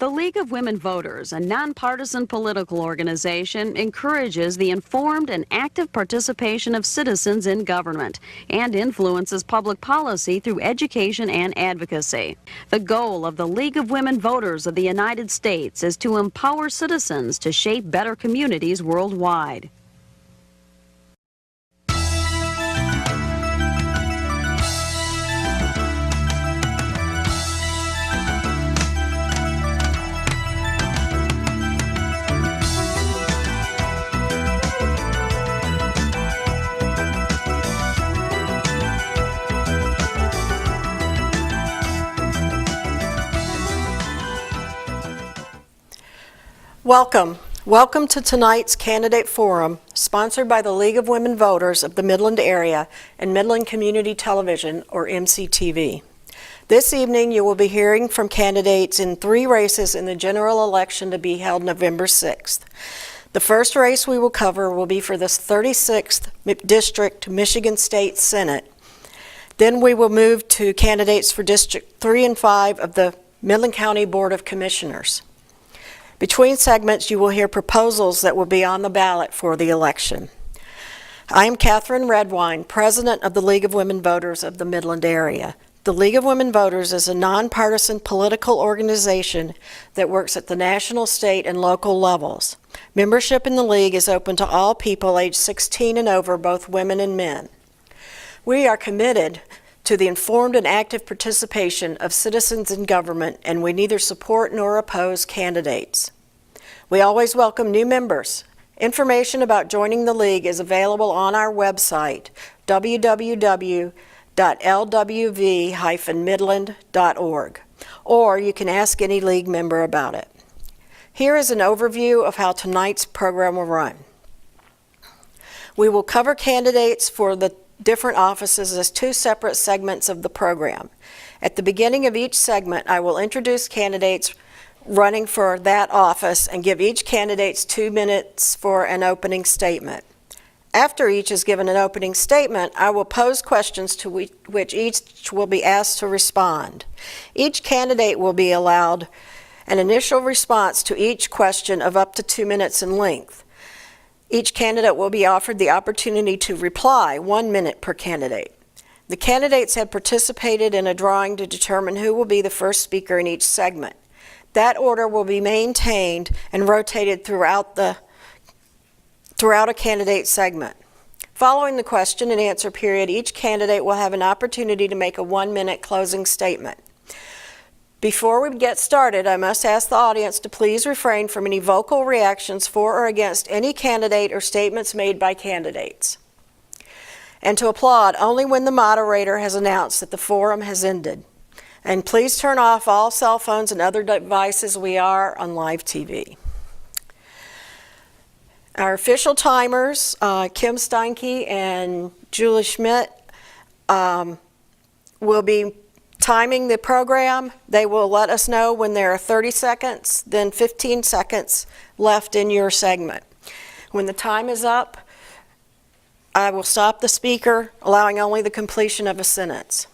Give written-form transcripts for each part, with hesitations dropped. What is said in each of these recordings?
The League of Women Voters, a nonpartisan political organization, encourages the informed and active participation of citizens in government and influences public policy through education and advocacy. The goal of the League of Women Voters of the United States is to empower citizens to shape better communities worldwide. Welcome to tonight's Candidate Forum, sponsored by the League of Women Voters of the Midland Area and Midland Community Television, or MCTV. This evening you will be hearing from candidates in 3 races in the general election to be held November 6th. The first race we will cover will be for the 36th District Michigan State Senate. Then we will move to candidates for District 3 and 5 of the Midland County Board of Commissioners. Between segments, you will hear proposals that will be on the ballot for the election. I am Catherine Redwine, President of the League of Women Voters of the Midland Area. The League of Women Voters is a nonpartisan political organization that works at the national, state, and local levels. Membership in the League is open to all people aged 16 and over, both women and men. We are committed to the informed and active participation of citizens in government, and we neither support nor oppose candidates. We always welcome new members. Information about joining the League is available on our website, www.lwv-midland.org, or you can ask any League member about it. Here is an overview of how tonight's program will run. We will cover candidates for the different offices as 2 separate segments of the program. At the beginning of each segment, I will introduce candidates running for that office and give each candidate 2 minutes for an opening statement. After each is given an opening statement, I will pose questions to which each will be asked to respond. Each candidate will be allowed an initial response to each question of up to 2 minutes in length. Each candidate will be offered the opportunity to reply, 1 minute per candidate. The candidates have participated in a drawing to determine who will be the first speaker in each segment. That order will be maintained and rotated throughout a candidate segment. Following the question and answer period, each candidate will have an opportunity to make a 1-minute closing statement. Before we get started, I must ask the audience to please refrain from any vocal reactions for or against any candidate or statements made by candidates, and to applaud only when the moderator has announced that the forum has ended. And please turn off all cell phones and other devices. We are on live TV. Our official timers, Kim Steinke and Julie Schmidt, will be timing the program. They will let us know when there are 30 seconds, then 15 seconds left in your segment. When the time is up, I will stop the speaker, allowing only the completion of a sentence.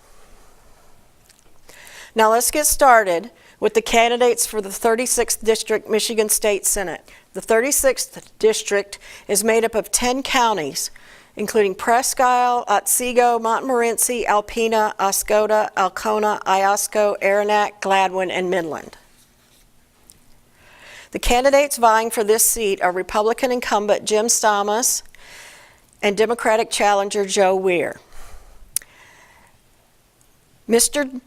Now let's get started with the candidates for the 36th District Michigan State Senate. The 36th District is made up of 10 counties, including Presque Isle, Otsego, Montmorency, Alpena, Oscoda, Alcona, Iosco, Aranac, Gladwin, and Midland. The candidates vying for this seat are Republican incumbent Jim Stamas and Democratic challenger Joe Weir. Mr.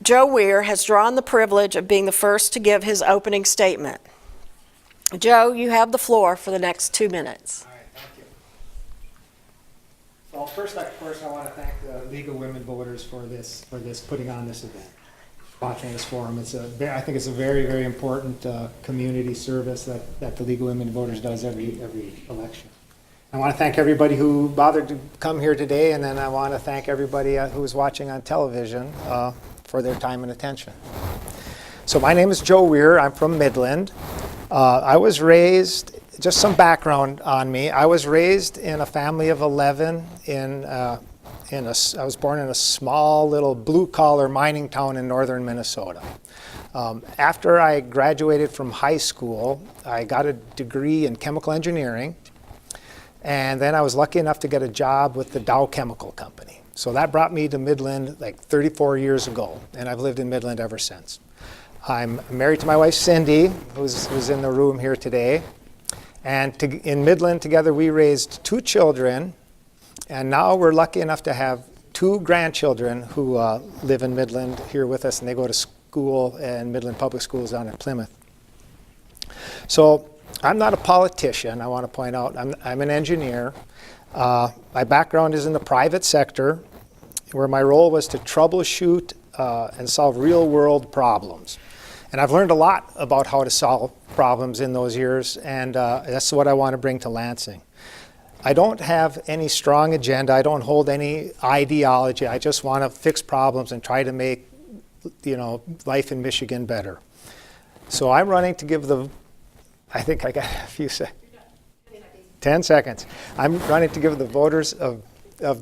Joe Weir has drawn the privilege of being the first to give his opening statement. Joe, you have the floor for the next 2 minutes. All right, thank you. Well, first, of course, I want to thank the League of Women Voters for putting on this event, watching this forum. I think it's a very, very important community service that the League of Women Voters does every election. I want to thank everybody who bothered to come here today, and then I want to thank everybody who is watching on television for their time and attention. So my name is Joe Weir. I'm from Midland. I was raised, just some background on me, I was raised in a family of 11 I was born in a small little blue-collar mining town in northern Minnesota. After I graduated from high school, I got a degree in chemical engineering, and then I was lucky enough to get a job with the Dow Chemical Company. So that brought me to Midland like 34 years ago, and I've lived in Midland ever since. I'm married to my wife Cindy, who's in the room here today, and in Midland together we raised 2 children, and now we're lucky enough to have 2 grandchildren who live in Midland here with us, and they go to school in Midland Public Schools down in Plymouth. So I'm not a politician, I want to point out. I'm an engineer. My background is in the private sector, where my role was to troubleshoot and solve real-world problems. And I've learned a lot about how to solve problems in those years, and that's what I want to bring to Lansing. I don't have any strong agenda. I don't hold any ideology. I just want to fix problems and try to make, life in Michigan better. So I'm running to give I think I got a few seconds. 10 seconds. I'm running to give the voters of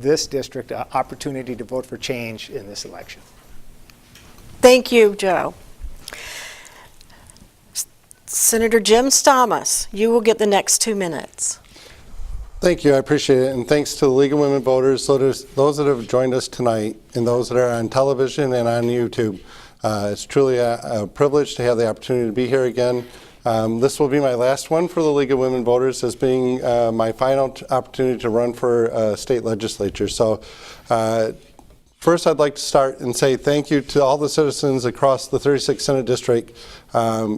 this district an opportunity to vote for change in this election. Thank you, Joe. Senator Jim Stamas, you will get the next 2 minutes. Thank you, I appreciate it, and thanks to the League of Women Voters, those that have joined us tonight, and those that are on television and on YouTube. It's truly a privilege to have the opportunity to be here again. This will be my last one for the League of Women Voters, as being my final opportunity to run for state legislature. So first I'd like to start and say thank you to all the citizens across the 36th Senate District.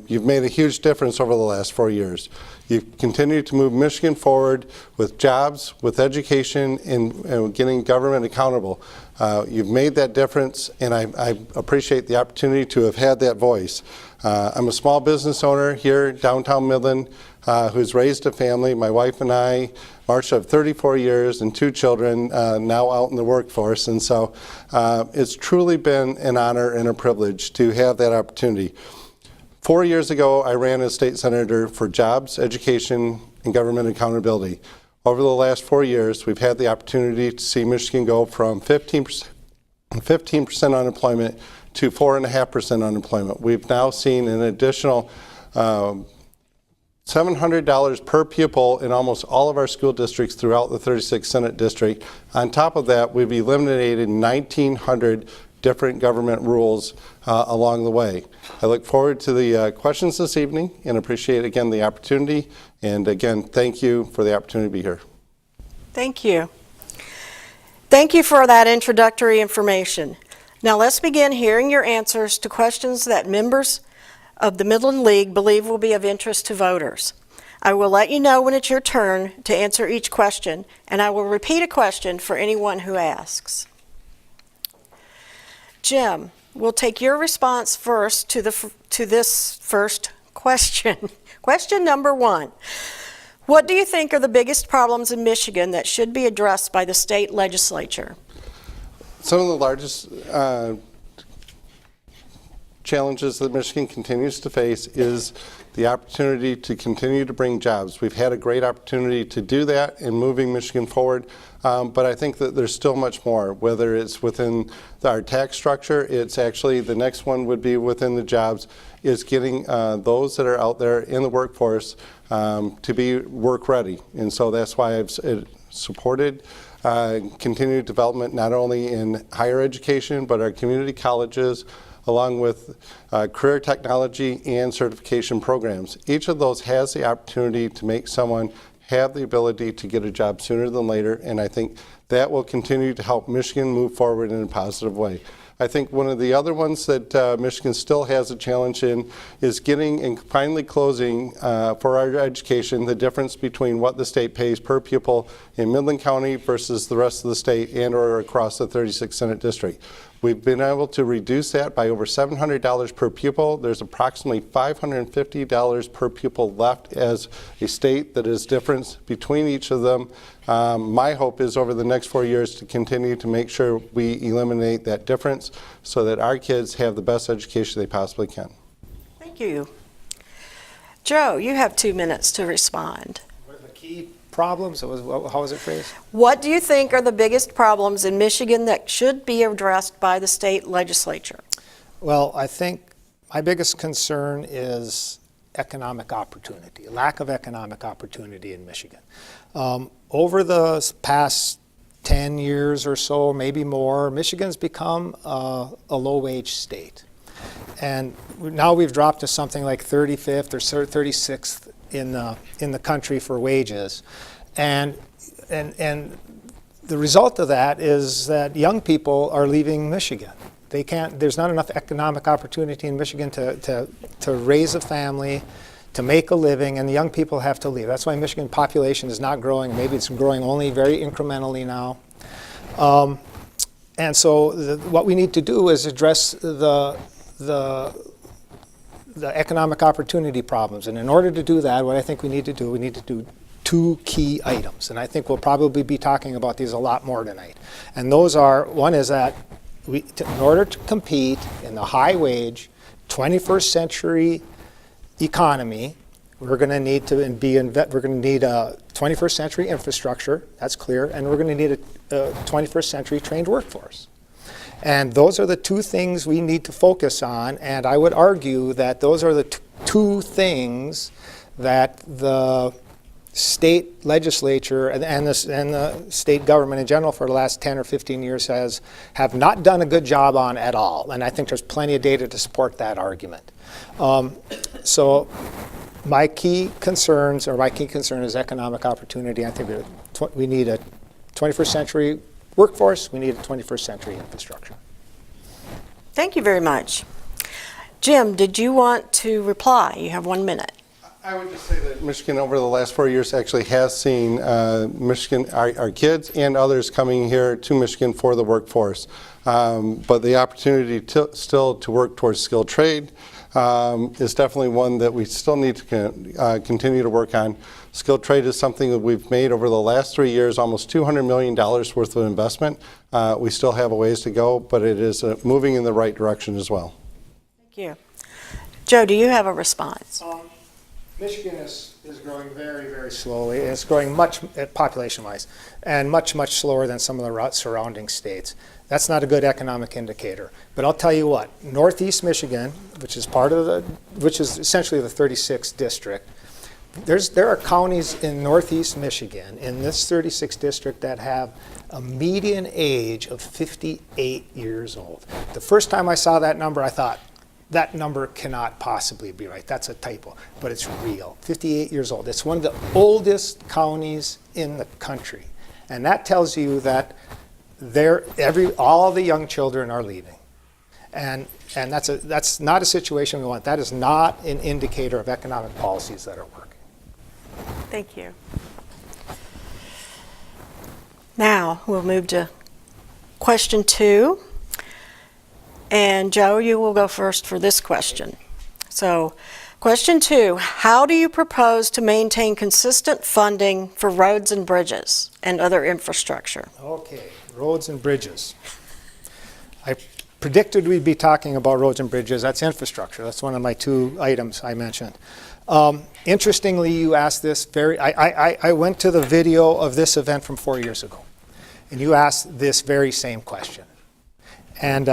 You've made a huge difference over the last 4 years. You've continued to move Michigan forward with jobs, with education, and getting government accountable. You've made that difference, and I appreciate the opportunity to have had that voice. I'm a small business owner here downtown Midland who's raised a family. My wife and I, Marcia, of 34 years and 2 children now out in the workforce. And so it's truly been an honor and a privilege to have that opportunity. 4 years ago, I ran as state senator for jobs, education, and government accountability. Over the last 4 years, we've had the opportunity to see Michigan go from 15% unemployment to 4.5% unemployment. We've now seen an additional $700 per pupil in almost all of our school districts throughout the 36th Senate District. On top of that, we've eliminated 1,900 different government rules along the way. I look forward to the questions this evening and appreciate again the opportunity. And again, thank you for the opportunity to be here. Thank you. Thank you for that introductory information. Now let's begin hearing your answers to questions that members of the Midland League believe will be of interest to voters. I will let you know when it's your turn to answer each question, and I will repeat a question for anyone who asks. Jim, we'll take your response first to this first question. Question number 1. What do you think are the biggest problems in Michigan that should be addressed by the state legislature? Some of the largest challenges that Michigan continues to face is the opportunity to continue to bring jobs. We've had a great opportunity to do that in moving Michigan forward, but I think that there's still much more, whether it's within our tax structure. It's actually, the next one would be within the jobs, is getting those that are out there in the workforce to be work ready. And so that's why I've supported continued development not only in higher education but our community colleges, along with career technology and certification programs. Each of those has the opportunity to make someone have the ability to get a job sooner than later, and I think that will continue to help Michigan move forward in a positive way. I think one of the other ones that Michigan still has a challenge in is getting and finally closing for our education the difference between what the state pays per pupil in Midland County versus the rest of the state and or across the 36th Senate District. We've been able to reduce that by over $700 per pupil. There's approximately $550 per pupil left as a state that is difference between each of them. My hope is over the next 4 years to continue to make sure we eliminate that difference so that our kids have the best education they possibly can. Thank you. Joe, you have 2 minutes to respond. What are the key problems? How was it phrased? What do you think are the biggest problems in Michigan that should be addressed by the state legislature? Well, I think My biggest concern is economic opportunity, lack of economic opportunity in Michigan. Over the past 10 years or so, maybe more, Michigan's become a low-wage state. And now we've dropped to something like 35th or 36th in the country for wages. And the result of that is that young people are leaving Michigan. They can't, there's not enough economic opportunity in Michigan to raise a family, to make a living, and the young people have to leave. That's why Michigan population is not growing. Maybe it's growing only very incrementally now. And so what we need to do is address the economic opportunity problems. And in order to do that, what I think we need to do two key items. And I think we'll probably be talking about these a lot more tonight. And those are, one is that in order to compete in the high-wage 21st century economy, we're going to need a 21st century infrastructure, that's clear, and we're going to need a 21st century trained workforce. And those are the two things we need to focus on, and I would argue that those are the two things that the state legislature and the state government in general for the last 10 or 15 years have not done a good job on at all. And I think there's plenty of data to support that argument. So my key concern is economic opportunity. I think we need a 21st century workforce. We need a 21st century infrastructure. Thank you very much. Jim, did you want to reply? You have 1 minute. I would just say that Michigan over the last 4 years actually has seen Michigan, our kids and others coming here to Michigan for the workforce. But the opportunity still to work towards skilled trade is definitely one that we still need to continue to work on. Skilled trade is something that we've made over the last 3 years, almost $200 million worth of investment. We still have a ways to go, but it is moving in the right direction as well. Thank you. Joe, do you have a response? Michigan is growing very, very slowly. It's growing much population-wise, and much, much slower than some of the surrounding states. That's not a good economic indicator. But I'll tell you what, Northeast Michigan, which is essentially the 36th district, there are counties in Northeast Michigan in this 36th district that have a median age of 58 years old. The first time I saw that number, I thought, that number cannot possibly be right. That's a typo, but it's real. 58 years old. It's one of the oldest counties in the country. And that tells you that all the young children are leaving. And that's not a situation we want. That is not an indicator of economic policies that are working. Thank you. Now we'll move to question 2. And Joe, you will go first for this question. So, question 2, how do you propose to maintain consistent funding for roads and bridges and other infrastructure? Okay, roads and bridges. I predicted we'd be talking about roads and bridges. That's infrastructure. That's one of my 2 items I mentioned. Interestingly, you asked this I went to the video of this event from 4 years ago, and you asked this very same question. And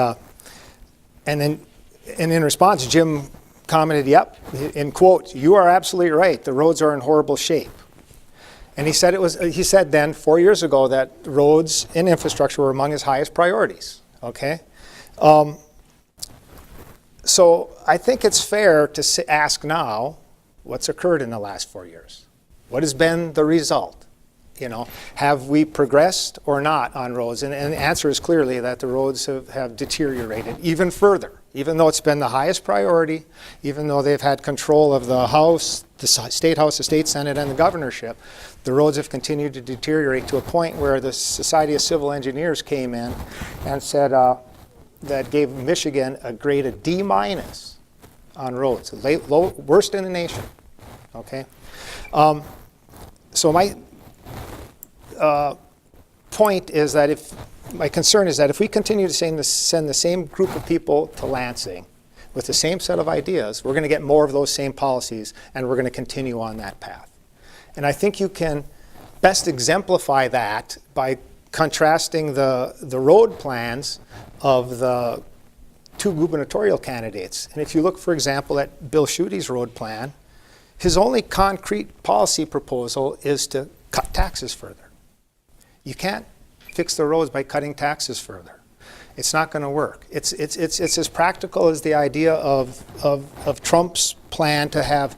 in response, Jim commented, yep, in quote, "You are absolutely right. The roads are in horrible shape." And he said then 4 years ago that roads and infrastructure were among his highest priorities. Okay, so I think it's fair to ask now, what's occurred in the last 4 years? What has been the result? Have we progressed or not on roads? And the answer is clearly that the roads have deteriorated even further. Even though it's been the highest priority, even though they've had control of the House, the State House, the State Senate, and the governorship, the roads have continued to deteriorate to a point where the Society of Civil Engineers came in and said that gave Michigan a grade of D- on roads, worst in the nation. Okay, so my point is that my concern is that if we continue to send the same group of people to Lansing with the same set of ideas, we're going to get more of those same policies, and we're going to continue on that path. And I think you can best exemplify that by contrasting the road plans of the two gubernatorial candidates. And if you look, for example, at Bill Schuette's road plan, his only concrete policy proposal is to cut taxes further. You can't fix the roads by cutting taxes further. It's not going to work. It's as practical as the idea of Trump's plan to have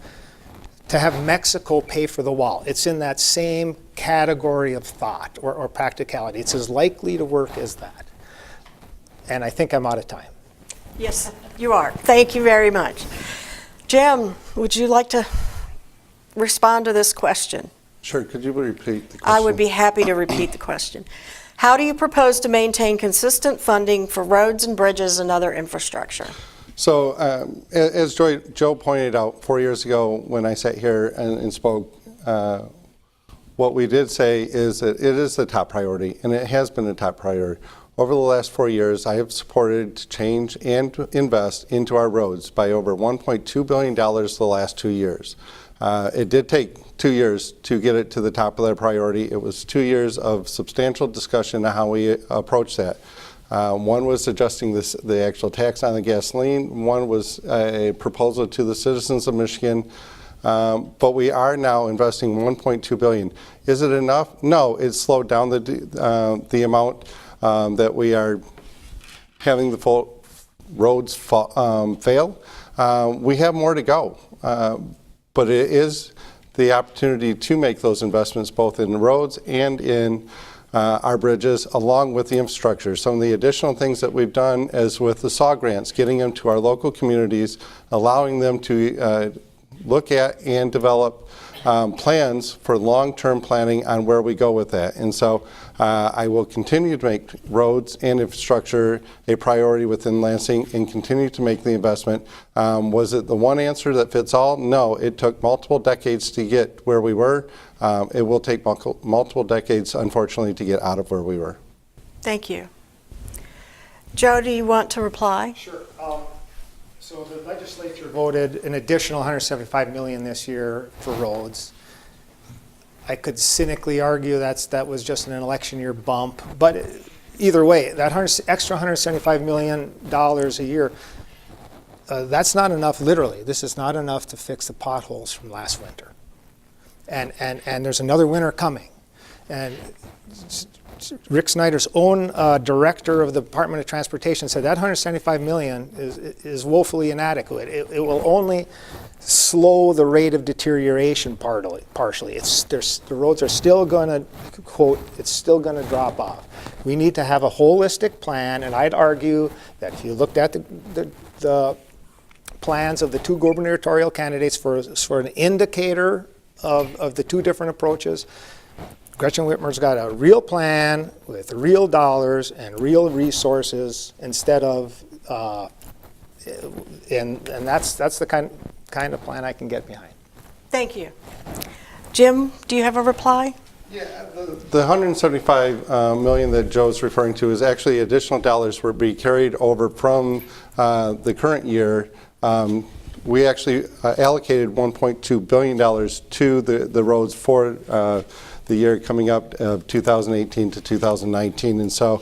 Mexico pay for the wall. It's in that same category of thought or practicality. It's as likely to work as that. And I think I'm out of time. Yes, you are. Thank you very much. Jim, would you like to respond to this question? Sure, could you repeat the question? I would be happy to repeat the question. How do you propose to maintain consistent funding for roads and bridges and other infrastructure? So, as Joe pointed out 4 years ago when I sat here and spoke, what we did say is that it is the top priority, and it has been a top priority. Over the last 4 years, I have supported to change and to invest into our roads by over $1.2 billion the last 2 years. It did take 2 years to get it to the top of their priority. It was 2 years of substantial discussion on how we approach that. One was adjusting the actual tax on the gasoline. One was a proposal to the citizens of Michigan. But we are now investing $1.2 billion. Is it enough? No, it's slowed down the amount that we are having the full roads fail. We have more to go, but it is the opportunity to make those investments both in roads and in our bridges, along with the infrastructure. Some of the additional things that we've done is with the SAW grants, getting them to our local communities, allowing them to look at and develop plans for long-term planning on where we go with that. And so I will continue to make roads and infrastructure a priority within Lansing and continue to make the investment. Was it the one answer that fits all? No, it took multiple decades to get where we were. It will take multiple decades, unfortunately, to get out of where we were. Thank you. Joe, do you want to reply? Sure. So the legislature voted an additional $175 million this year for roads. I could cynically argue that was just an election year bump, but either way, that extra $175 million a year, that's not enough, literally. This is not enough to fix the potholes from last winter. And there's another winter coming. And Rick Snyder's own director of the Department of Transportation said that $175 million is woefully inadequate. It will only slow the rate of deterioration partially. The roads are still going to, quote, it's still going to drop off. We need to have a holistic plan, and I'd argue that if you looked at the plans of the two gubernatorial candidates for an indicator of the two different approaches, Gretchen Whitmer's got a real plan with real dollars and real resources instead of, and that's the kind of plan I can get behind. Thank you. Jim, do you have a reply? Yeah, the $175 million that Joe's referring to is actually additional dollars will be carried over from the current year. We actually allocated $1.2 billion to the roads for the year coming up of 2018 to 2019. And so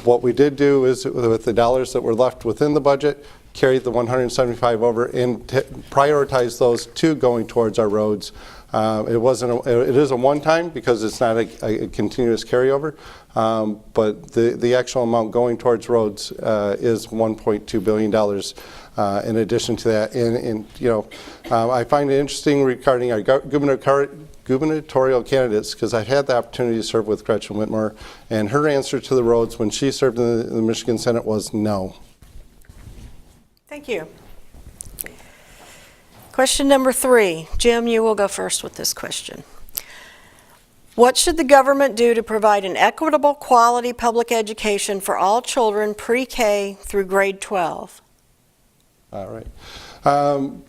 what we did do is, with the dollars that were left within the budget, carried the 175 over and prioritize those two going towards our roads. It is a one-time because it's not a continuous carryover, but the actual amount going towards roads is $1.2 billion in addition to that. And you know, I find it interesting regarding our gubernatorial candidates, because I've had the opportunity to serve with Gretchen Whitmer, and her answer to the roads when she served in the Michigan Senate was no. Thank you. Question number 3. Jim, you will go first with this question. What should the government do to provide an equitable, quality public education for all children pre-K through grade 12? All right.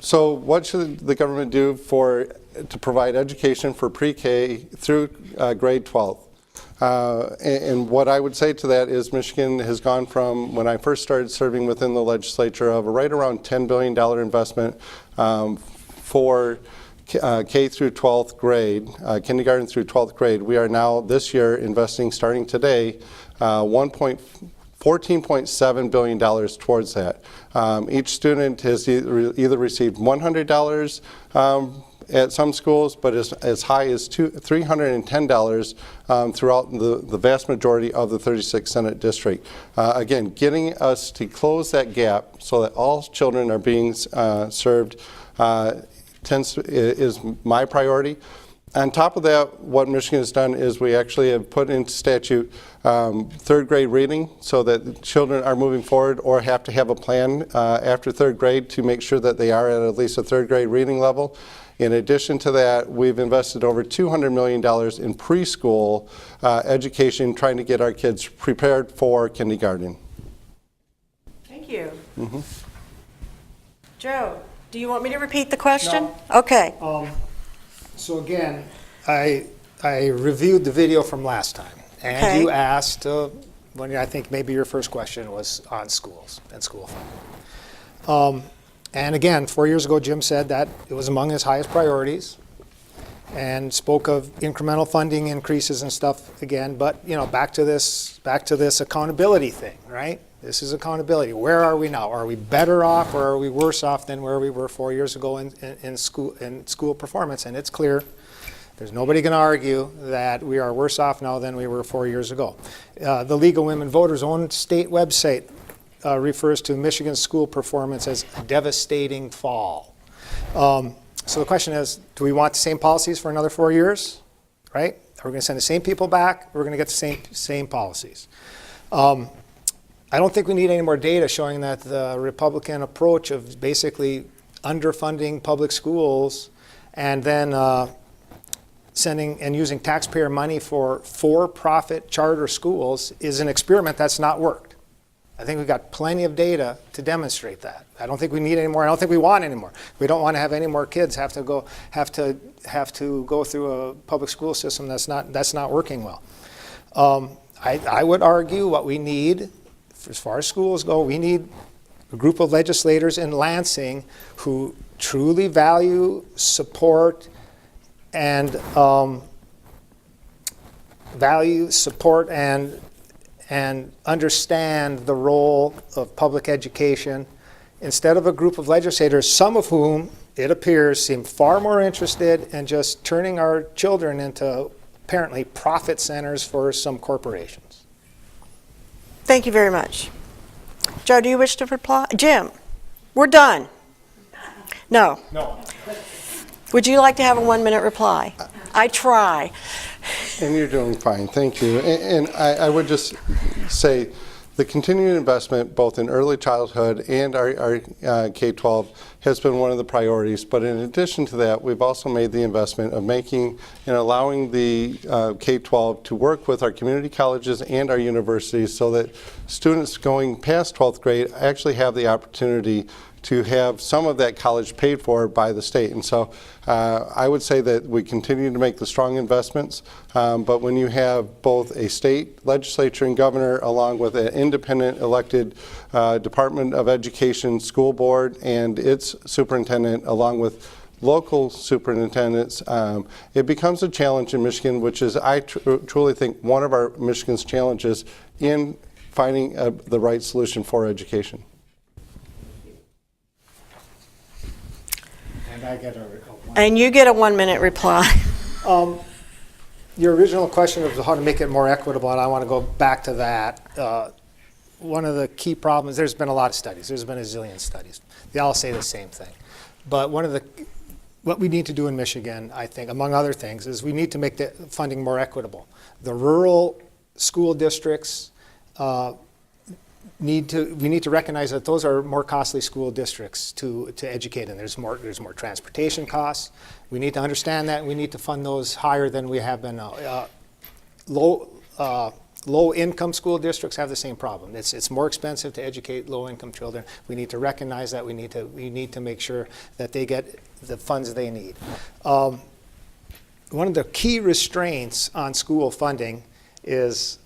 So what should the government do to provide education for pre-K through grade 12? And what I would say to that is Michigan has gone from, when I first started serving within the legislature, of a right around $10 billion investment for K through 12th grade, kindergarten through 12th grade. We are now this year investing, starting today, $1.4 $14.7 billion towards that. Each student has either received $100 at some schools, but as high as $310 throughout the vast majority of the 36th Senate District. Again, getting us to close that gap so that all children are being served is my priority. On top of that, what Michigan has done is we actually have put into statute third grade reading so that children are moving forward or have to have a plan after third grade to make sure that they are at least a third grade reading level. In addition to that, we've invested over $200 million in preschool education, trying to get our kids prepared for kindergarten. Thank you. Joe, do you want me to repeat the question? No. Okay. So again, I reviewed the video from last time, and Okay. you asked, when I think maybe your first question was on schools and school funding. And again, 4 years ago, Jim said that it was among his highest priorities, and spoke of incremental funding increases and stuff again. But you know, back to this accountability thing, right? This is accountability. Where are we now? Are we better off, or are we worse off than where we were 4 years ago in school performance? And it's clear. There's nobody going to argue that we are worse off now than we were 4 years ago. The League of Women Voters' own state website refers to Michigan school performance as a devastating fall. So the question is, do we want the same policies for another 4 years? Right? Are we going to send the same people back? We're going to get the same policies. I don't think we need any more data showing that the Republican approach of basically underfunding public schools and then sending and using taxpayer money for-profit charter schools is an experiment that's not worked. I think we've got plenty of data to demonstrate that. I don't think we need any more. I don't think we want any more. We don't want to have any more kids have to go through a public school system that's not working well. I would argue what we need, as far as schools go, we need a group of legislators in Lansing who truly value, support, and understand the role of public education, instead of a group of legislators, some of whom, it appears, seem far more interested in just turning our children into apparently profit centers for some corporations. Thank you very much. Joe, do you wish to reply? Jim, we're done. No. No. Would you like to have a 1-minute reply? I try. And you're doing fine, thank you. And I would just say the continued investment both in early childhood and our K-12 has been one of the priorities. But in addition to that, we've also made the investment of making and allowing the K-12 to work with our community colleges and our universities so that students going past 12th grade actually have the opportunity to have some of that college paid for by the state. And so I would say that we continue to make the strong investments, but when you have both a state legislature and governor along with an independent elected Department of Education school board and its superintendent along with local superintendents, it becomes a challenge in Michigan, which is, I truly think, one of our Michigan's challenges in finding the right solution for education. And you get a 1-minute reply. Your original question was how to make it more equitable, and I want to go back to that. One of the key problems, there's been a lot of studies. There's been a zillion studies. They all say the same thing. But what we need to do in Michigan, I think, among other things, is we need to make the funding more equitable. The rural school districts we need to recognize that those are more costly school districts to educate in. There's more transportation costs. We need to understand that. We need to fund those higher than we have been now. Low-income school districts have the same problem. It's more expensive to educate low-income children. We need to recognize that. We need to make sure that they get the funds they need. One of the key restraints on school funding is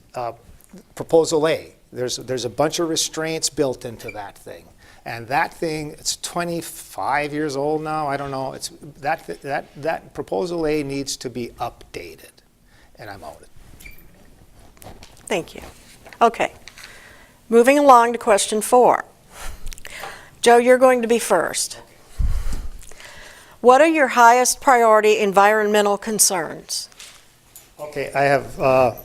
Proposal A. There's a bunch of restraints built into that thing. And that thing, it's 25 years old now, I don't know. It's that Proposal A needs to be updated. And I'm out. Thank you. Okay. Moving along to question 4. Joe, you're going to be first. What are your highest priority environmental concerns? Okay, I have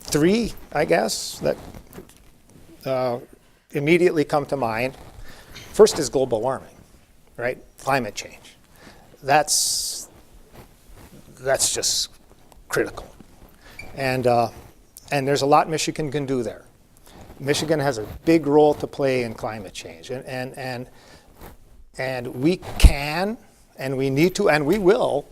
3, I guess, that immediately come to mind. First is global warming, right? Climate change. That's just critical. And there's a lot Michigan can do there. Michigan has a big role to play in climate change. And we can, and we need to, and we will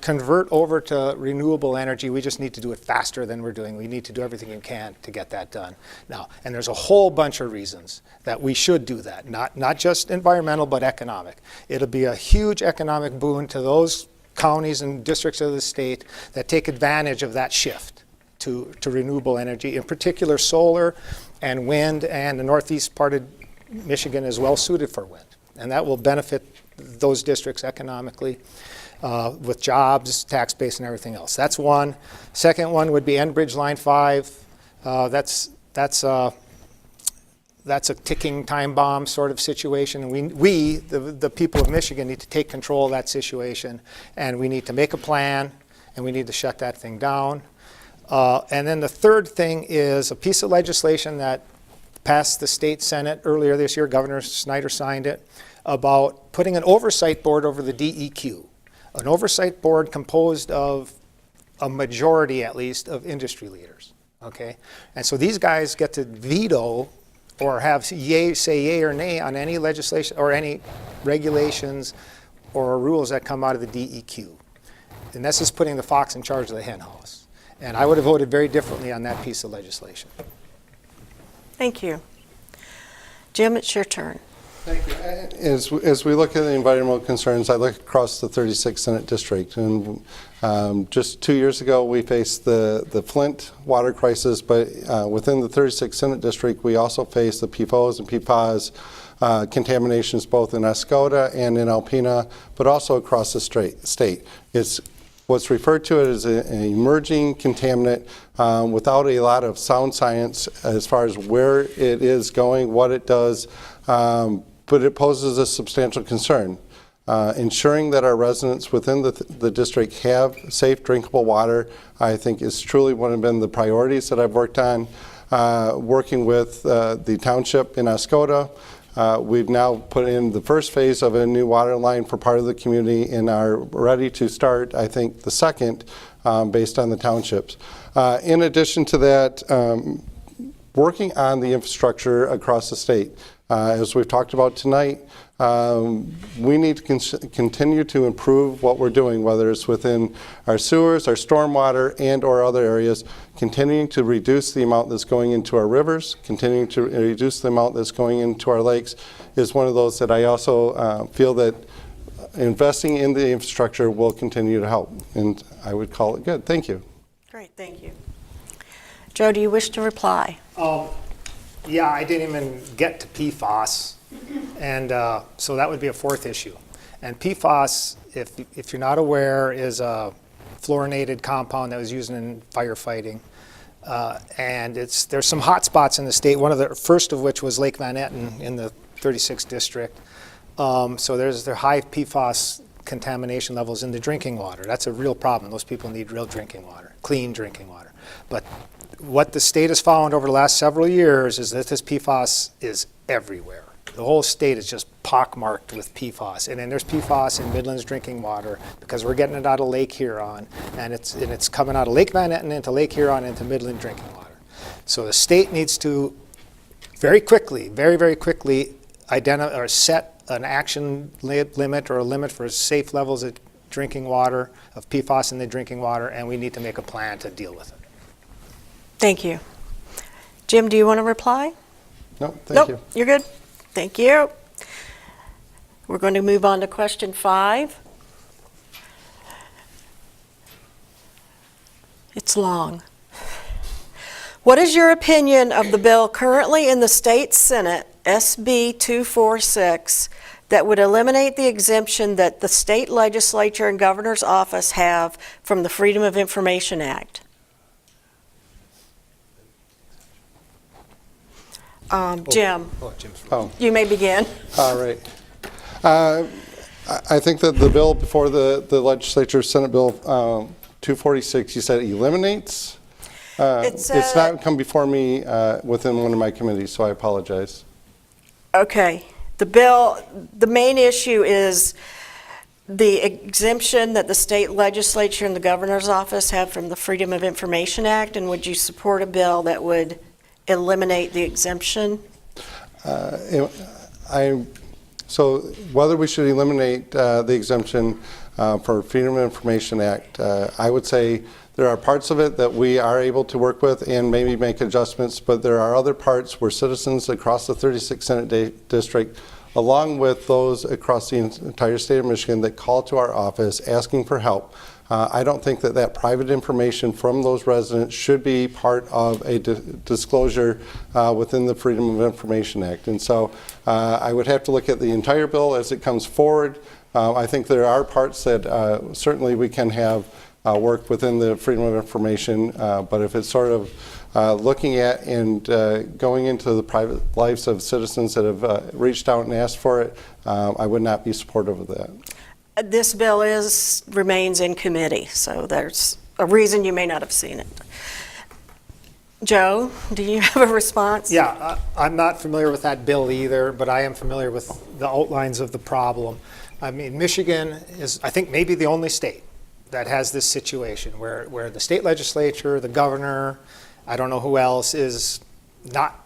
convert over to renewable energy. We just need to do it faster than we're doing. We need to do everything we can to get that done now. And there's a whole bunch of reasons that we should do that, not just environmental, but economic. It'll be a huge economic boon to those counties and districts of the state that take advantage of that shift to renewable energy, in particular solar and wind, and the northeast part of Michigan is well suited for wind. And that will benefit those districts economically with jobs, tax base, and everything else. That's one. Second one would be Enbridge Line 5. That's a ticking time bomb sort of situation. And we, the people of Michigan, need to take control of that situation. And we need to make a plan, and we need to shut that thing down. And then the third thing is a piece of legislation that passed the state Senate earlier this year. Governor Snyder signed it, about putting an oversight board over the DEQ. An oversight board composed of a majority, at least, of industry leaders. Okay? And so these guys get to veto or say yay or nay on any legislation or any regulations or rules that come out of the DEQ. And this is putting the fox in charge of the hen house. And I would have voted very differently on that piece of legislation. Thank you. Jim, it's your turn. Thank you. As we look at the environmental concerns, I look across the 36th Senate District. And just 2 years ago, we faced the Flint water crisis, but within the 36th Senate District, we also faced the PFOS and PFAS contaminations both in Escoda and in Alpena, but also across the state. It's what's referred to as an emerging contaminant without a lot of sound science as far as where it is going, what it does, but it poses a substantial concern. Ensuring that our residents within the district have safe, drinkable water, I think is truly one of the priorities that I've worked on. Working with the township in Escoda, we've now put in the first phase of a new water line for part of the community and are ready to start, I think, the second based on the townships. In addition to that, working on the infrastructure across the state. As we've talked about tonight, we need to continue to improve what we're doing, whether it's within our sewers, our stormwater, and or other areas, continuing to reduce the amount that's going into our rivers, continuing to reduce the amount that's going into our lakes is one of those that I also feel that investing in the infrastructure will continue to help. And I would call it good. Thank you. Great, thank you. Joe, do you wish to reply? Yeah, I didn't even get to PFAS, and so that would be a fourth issue. And PFAS, if you're not aware, is a fluorinated compound that was used in firefighting. And there's some hot spots in the state, one of the first of which was Lake Van Etten in the 36th district. So there are high PFAS contamination levels in the drinking water. That's a real problem. Those people need real drinking water, clean drinking water. But what the state has found over the last several years is that this PFAS is everywhere. The whole state is just pockmarked with PFAS. And then there's PFAS in Midland's drinking water because we're getting it out of Lake Huron. And it's coming out of Lake Van Etten into Lake Huron into Midland drinking water. So the state needs to very quickly, very, very quickly identify or set an action limit or a limit for safe levels of drinking water, of PFAS in the drinking water, and we need to make a plan to deal with it. Thank you. Jim, do you want to reply? No, thank you. You're good. Thank you. We're going to move on to question 5. It's long. What is your opinion of the bill currently in the state Senate, SB 246, that would eliminate the exemption that the state legislature and governor's office have from the Freedom of Information Act? Jim, Oh, Jim's. Oh, you may begin. all right. I think that the bill before the legislature, Senate Bill 246, you said eliminates? It's It's not come before me within one of my committees, so I apologize. Okay. The main issue is the exemption that the state legislature and the governor's office have from the Freedom of Information Act, and would you support a bill that would eliminate the exemption? So whether we should eliminate the exemption for Freedom of Information Act, I would say there are parts of it that we are able to work with and maybe make adjustments, but there are other parts where citizens across the 36th Senate District, along with those across the entire state of Michigan that call to our office asking for help, I don't think that that private information from those residents should be part of a disclosure within the Freedom of Information Act. And so I would have to look at the entire bill as it comes forward. I think there are parts that certainly we can have work within the Freedom of Information, but if it's sort of looking at and going into the private lives of citizens that have reached out and asked for it, I would not be supportive of that. This bill remains in committee, so there's a reason you may not have seen it. Joe, do you have a response? Yeah, I'm not familiar with that bill either, but I am familiar with the outlines of the problem. I mean, Michigan is, I think, maybe the only state that has this situation where the state legislature, the governor, I don't know who else, is not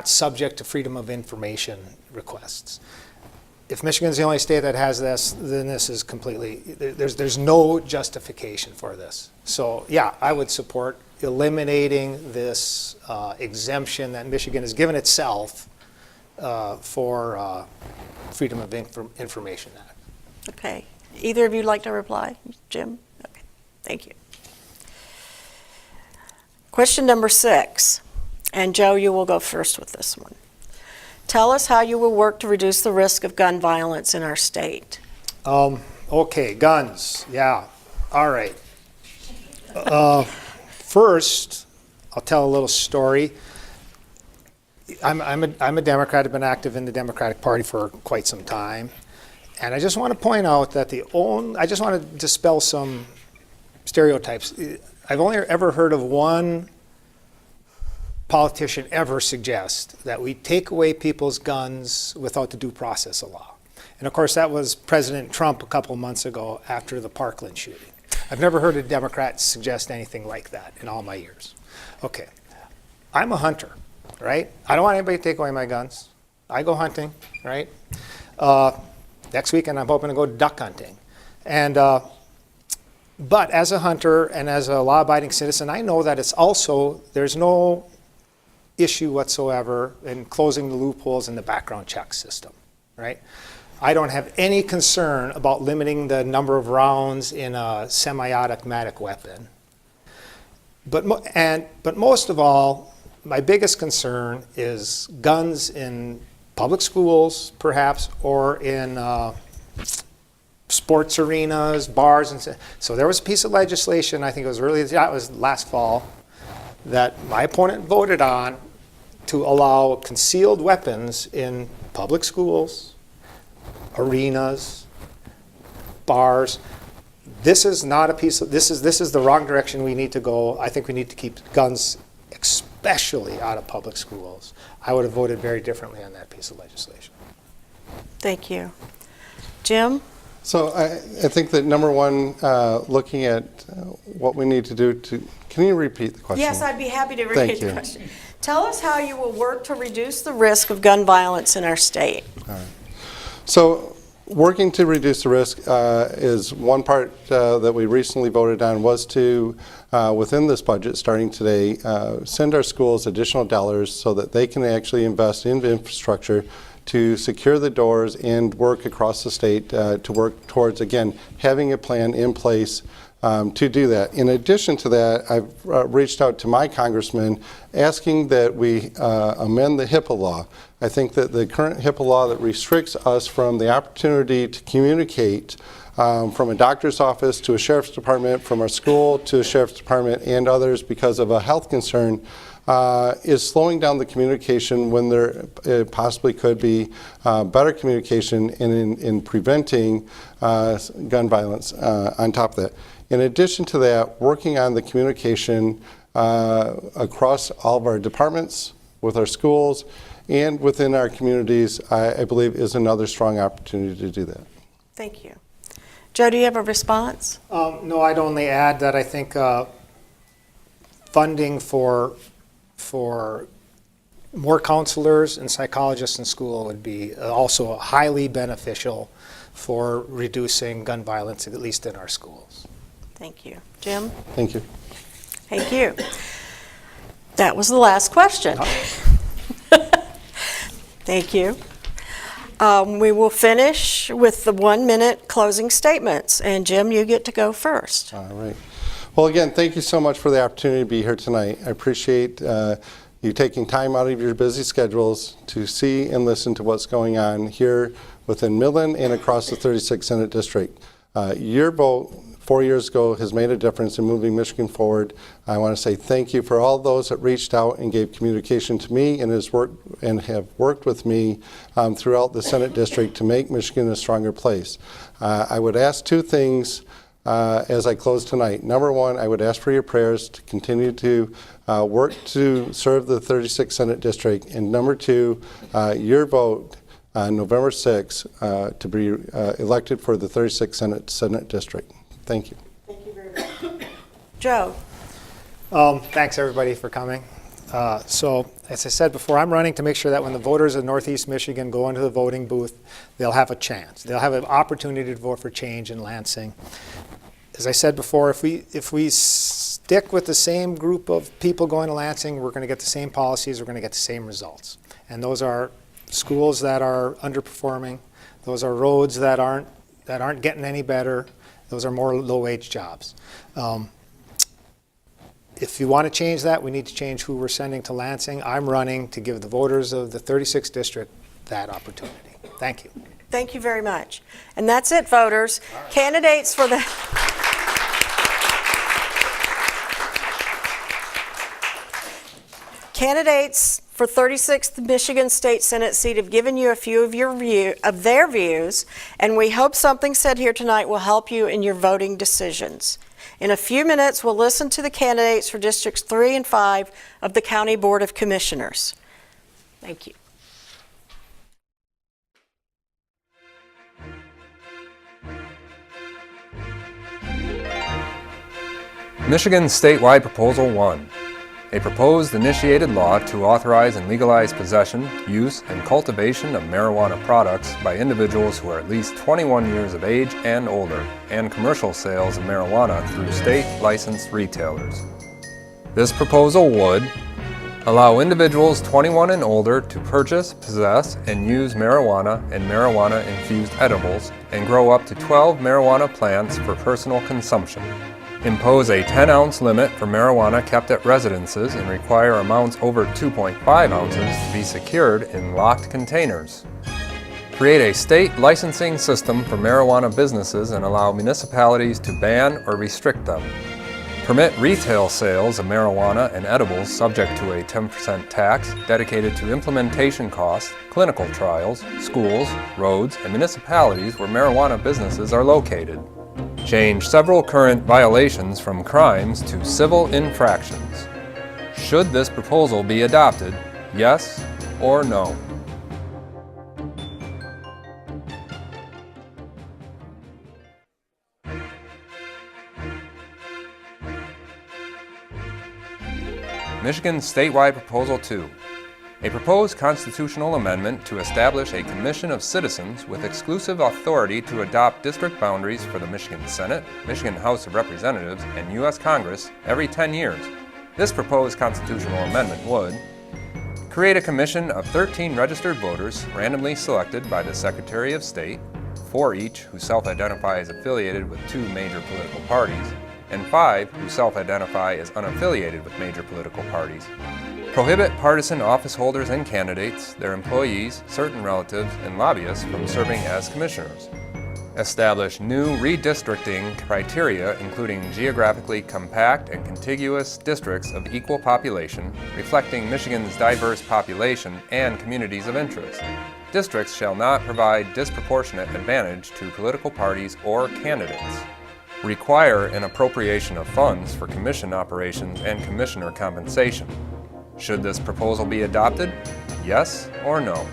subject to Freedom of Information requests. If Michigan's the only state that has this, then this is completely, there's no justification for this. So yeah, I would support eliminating this exemption that Michigan has given itself for Freedom of Information Act. Okay. Either of you like to reply? Jim? Okay. Thank you. Question number 6. And Joe, you will go first with this one. Tell us how you will work to reduce the risk of gun violence in our state. Okay, guns. Yeah. All right. First, I'll tell a little story. I'm a Democrat. I've been active in the Democratic Party for quite some time. And I just want to point out that I just want to dispel some stereotypes. I've only ever heard of one politician ever suggest that we take away people's guns without the due process of law. And of course, that was President Trump a couple months ago after the Parkland shooting. I've never heard a Democrat suggest anything like that in all my years. Okay, I'm a hunter, right? I don't want anybody to take away my guns. I go hunting, right? Next weekend, I'm hoping to go duck hunting. And but as a hunter and as a law-abiding citizen, I know that it's also, there's no issue whatsoever in closing the loopholes in the background check system, right? I don't have any concern about limiting the number of rounds in a semi-automatic weapon. But most of all, my biggest concern is guns in public schools, perhaps, or in sports arenas, bars, and so there was a piece of legislation, I think it was last fall, that my opponent voted on to allow concealed weapons in public schools, arenas, bars. This is not a piece of, this is the wrong direction we need to go. I think we need to keep guns especially out of public schools. I would have voted very differently on that piece of legislation. Thank you. Jim? So I think that number one, looking at what we need to do to, can you repeat the question? Yes, I'd be happy to Thank repeat the you. question. Tell us how you will work to reduce the risk of gun violence in our state. All right. So working to reduce the risk is one part that we recently voted on was to, within this budget starting today, send our schools additional dollars so that they can actually invest in infrastructure to secure the doors and work across the state to work towards, again, having a plan in place to do that. In addition to that, I've reached out to my congressman asking that we amend the HIPAA law. I think that the current HIPAA law that restricts us from the opportunity to communicate from a doctor's office to a sheriff's department, from our school to a sheriff's department and others because of a health concern, is slowing down the communication when there possibly could be better communication in preventing gun violence on top of that. In addition to that, working on the communication across all of our departments, with our schools, and within our communities, I believe is another strong opportunity to do that. Thank you. Joe, do you have a response? No, I'd only add that I think funding for more counselors and psychologists in school would be also highly beneficial for reducing gun violence, at least in our schools. Thank you. Jim? Thank you. Thank you. That was the last question. Thank you. We will finish with the 1-minute closing statements. And Jim, you get to go first. All right. Well, again, thank you so much for the opportunity to be here tonight. I appreciate you taking time out of your busy schedules to see and listen to what's going on here within Midland and across the 36th Senate District. Your vote 4 years ago has made a difference in moving Michigan forward. I want to say thank you for all those that reached out and gave communication to me and have worked with me throughout the Senate District to make Michigan a stronger place. I would ask two things as I close tonight. Number one, I would ask for your prayers to continue to work to serve the 36th Senate District. And number two, your vote on November 6th to be elected for the 36th Senate District. Thank you. Thank you very much. Joe? Thanks everybody for coming. So as I said before, I'm running to make sure that when the voters of Northeast Michigan go into the voting booth, they'll have a chance. They'll have an opportunity to vote for change in Lansing. As I said before, if we stick with the same group of people going to Lansing, we're going to get the same policies, we're going to get the same results. And those are schools that are underperforming, those are roads that aren't getting any better, those are more low-wage jobs. If you want to change that, we need to change who we're sending to Lansing. I'm running to give the voters of the 36th District that opportunity. Thank you. Thank you very much. And that's it, voters. Right. Candidates for the... Candidates for 36th Michigan State Senate seat have given you a few of their views, and we hope something said here tonight will help you in your voting decisions. In a few minutes, we'll listen to the candidates for Districts 3 and 5 of the County Board of Commissioners. Thank you. Michigan Statewide Proposal 1. A proposed initiated law to authorize and legalize possession, use, and cultivation of marijuana products by individuals who are at least 21 years of age and older, and commercial sales of marijuana through state-licensed retailers. This proposal would allow individuals 21 and older to purchase, possess, and use marijuana and marijuana-infused edibles, and grow up to 12 marijuana plants for personal consumption. Impose a 10-ounce limit for marijuana kept at residences and require amounts over 2.5 ounces to be secured in locked containers. Create a state licensing system for marijuana businesses and allow municipalities to ban or restrict them. Permit retail sales of marijuana and edibles subject to a 10% tax dedicated to implementation costs, clinical trials, schools, roads, and municipalities where marijuana businesses are located. Change several current violations from crimes to civil infractions. Should this proposal be adopted, yes or no? Michigan Statewide Proposal 2. A proposed constitutional amendment to establish a Commission of Citizens with exclusive authority to adopt district boundaries for the Michigan Senate, Michigan House of Representatives, and U.S. Congress every 10 years. This proposed constitutional amendment would create a commission of 13 registered voters randomly selected by the Secretary of State, 4 each who self-identify as affiliated with 2 major political parties, and 5 who self-identify as unaffiliated with major political parties. Prohibit partisan office holders and candidates, their employees, certain relatives, and lobbyists from serving as commissioners. Establish new redistricting criteria, including geographically compact and contiguous districts of equal population, reflecting Michigan's diverse population and communities of interest. Districts shall not provide disproportionate advantage to political parties or candidates. Require an appropriation of funds for commission operations and commissioner compensation. Should this proposal be adopted? Yes or no?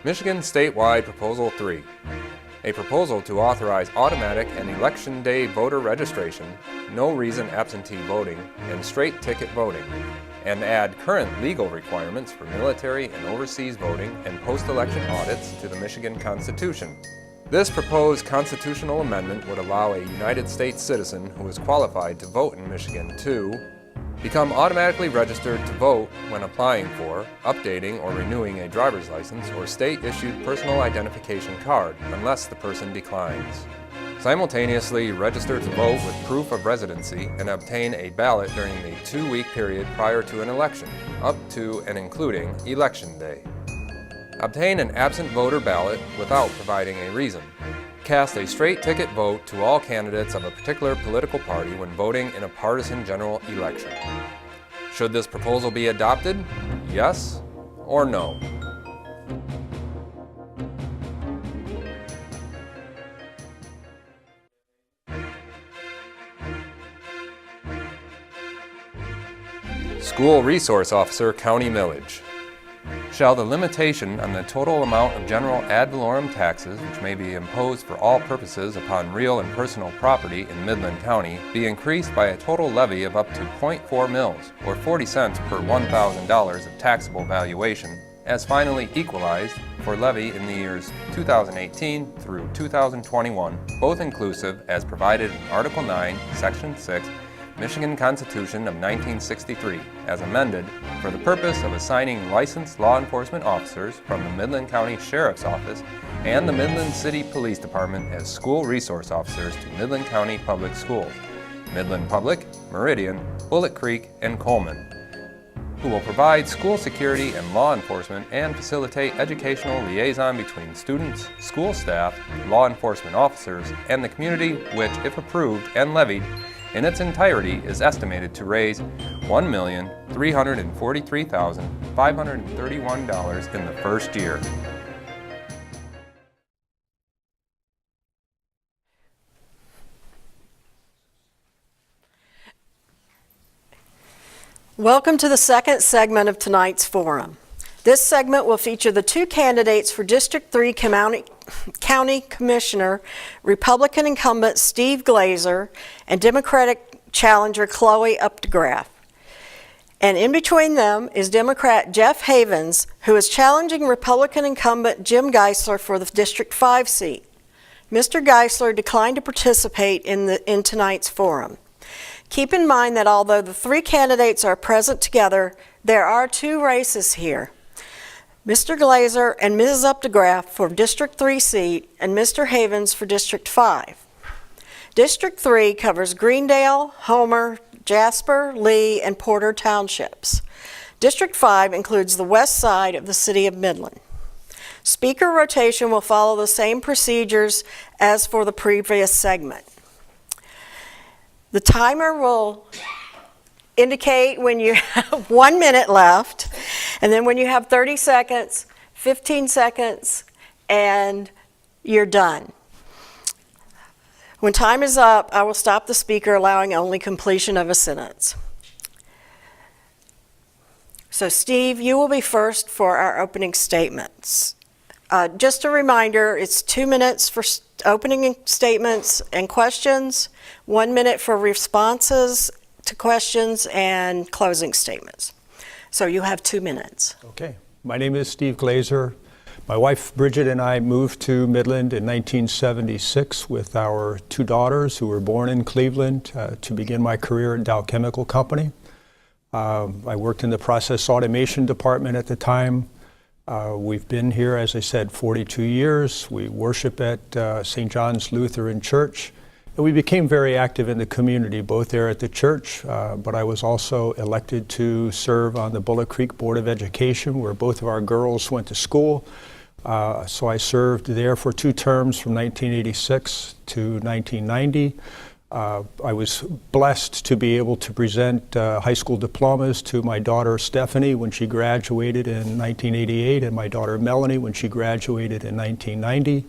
Michigan Statewide Proposal 3. A proposal to authorize automatic and election day voter registration, no reason absentee voting, and straight ticket voting, and add current legal requirements for military and overseas voting and post-election audits to the Michigan Constitution. This proposed constitutional amendment would allow a United States citizen who is qualified to vote in Michigan to become automatically registered to vote when applying for, updating, or renewing a driver's license or state-issued personal identification card unless the person declines. Simultaneously register to vote with proof of residency and obtain a ballot during the 2-week period prior to an election, up to and including Election Day. Obtain an absent voter ballot without providing a reason. Cast a straight ticket vote to all candidates of a particular political party when voting in a partisan general election. Should this proposal be adopted? Yes or no? School Resource Officer County Millage. Shall the limitation on the total amount of general ad valorem taxes which may be imposed for all purposes upon real and personal property in Midland County be increased by a total levy of up to 0.4 mils, or 40 cents per $1,000 of taxable valuation, as finally equalized for levy in the years 2018 through 2021, both inclusive as provided in Article 9, Section 6, Michigan Constitution of 1963, as amended, for the purpose of assigning licensed law enforcement officers from the Midland County Sheriff's Office and the Midland City Police Department as school resource officers to Midland County Public Schools, Midland Public, Meridian, Bullet Creek, and Coleman, who will provide school security and law enforcement and facilitate educational liaison between students, school staff, law enforcement officers, and the community, which, if approved and levied, in its entirety is estimated to raise $1,343,531 in the first year. Welcome to the second segment of tonight's forum. This segment will feature the two candidates for District 3 County Commissioner, Republican incumbent Steve Glazer and Democratic challenger Chloe Updegraff. And in between them is Democrat Jeff Havens, who is challenging Republican incumbent Jim Geisler for the District 5 seat. Mr. Geisler declined to participate in tonight's forum. Keep in mind that although the three candidates are present together, there are two races here. Mr. Glazer and Mrs. Updegraff for District 3 seat and Mr. Havens for District 5. District 3 covers Greendale, Homer, Jasper, Lee, and Porter townships. District 5 includes the west side of the city of Midland. Speaker rotation will follow the same procedures as for the previous segment. The timer will indicate when you have 1 minute left, and then when you have 30 seconds, 15 seconds, and you're done. When time is up, I will stop the speaker, allowing only completion of a sentence. So Steve, you will be first for our opening statements. Just a reminder, it's 2 minutes for opening statements and questions, 1 minute for responses to questions and closing statements. So you have 2 minutes. Okay. My name is Steve Glazer. My wife Bridget and I moved to Midland in 1976 with our two daughters who were born in Cleveland to begin my career at Dow Chemical Company. I worked in the process automation department at the time. We've been here, as I said, 42 years. We worship at St. John's Lutheran Church, We became very active in the community, both there at the church, but I was also elected to serve on the Bullock Creek Board of Education, where both of our girls went to school. So I served there for 2 terms from 1986 to 1990. I was blessed to be able to present high school diplomas to my daughter Stephanie when she graduated in 1988, and my daughter Melanie when she graduated in 1990.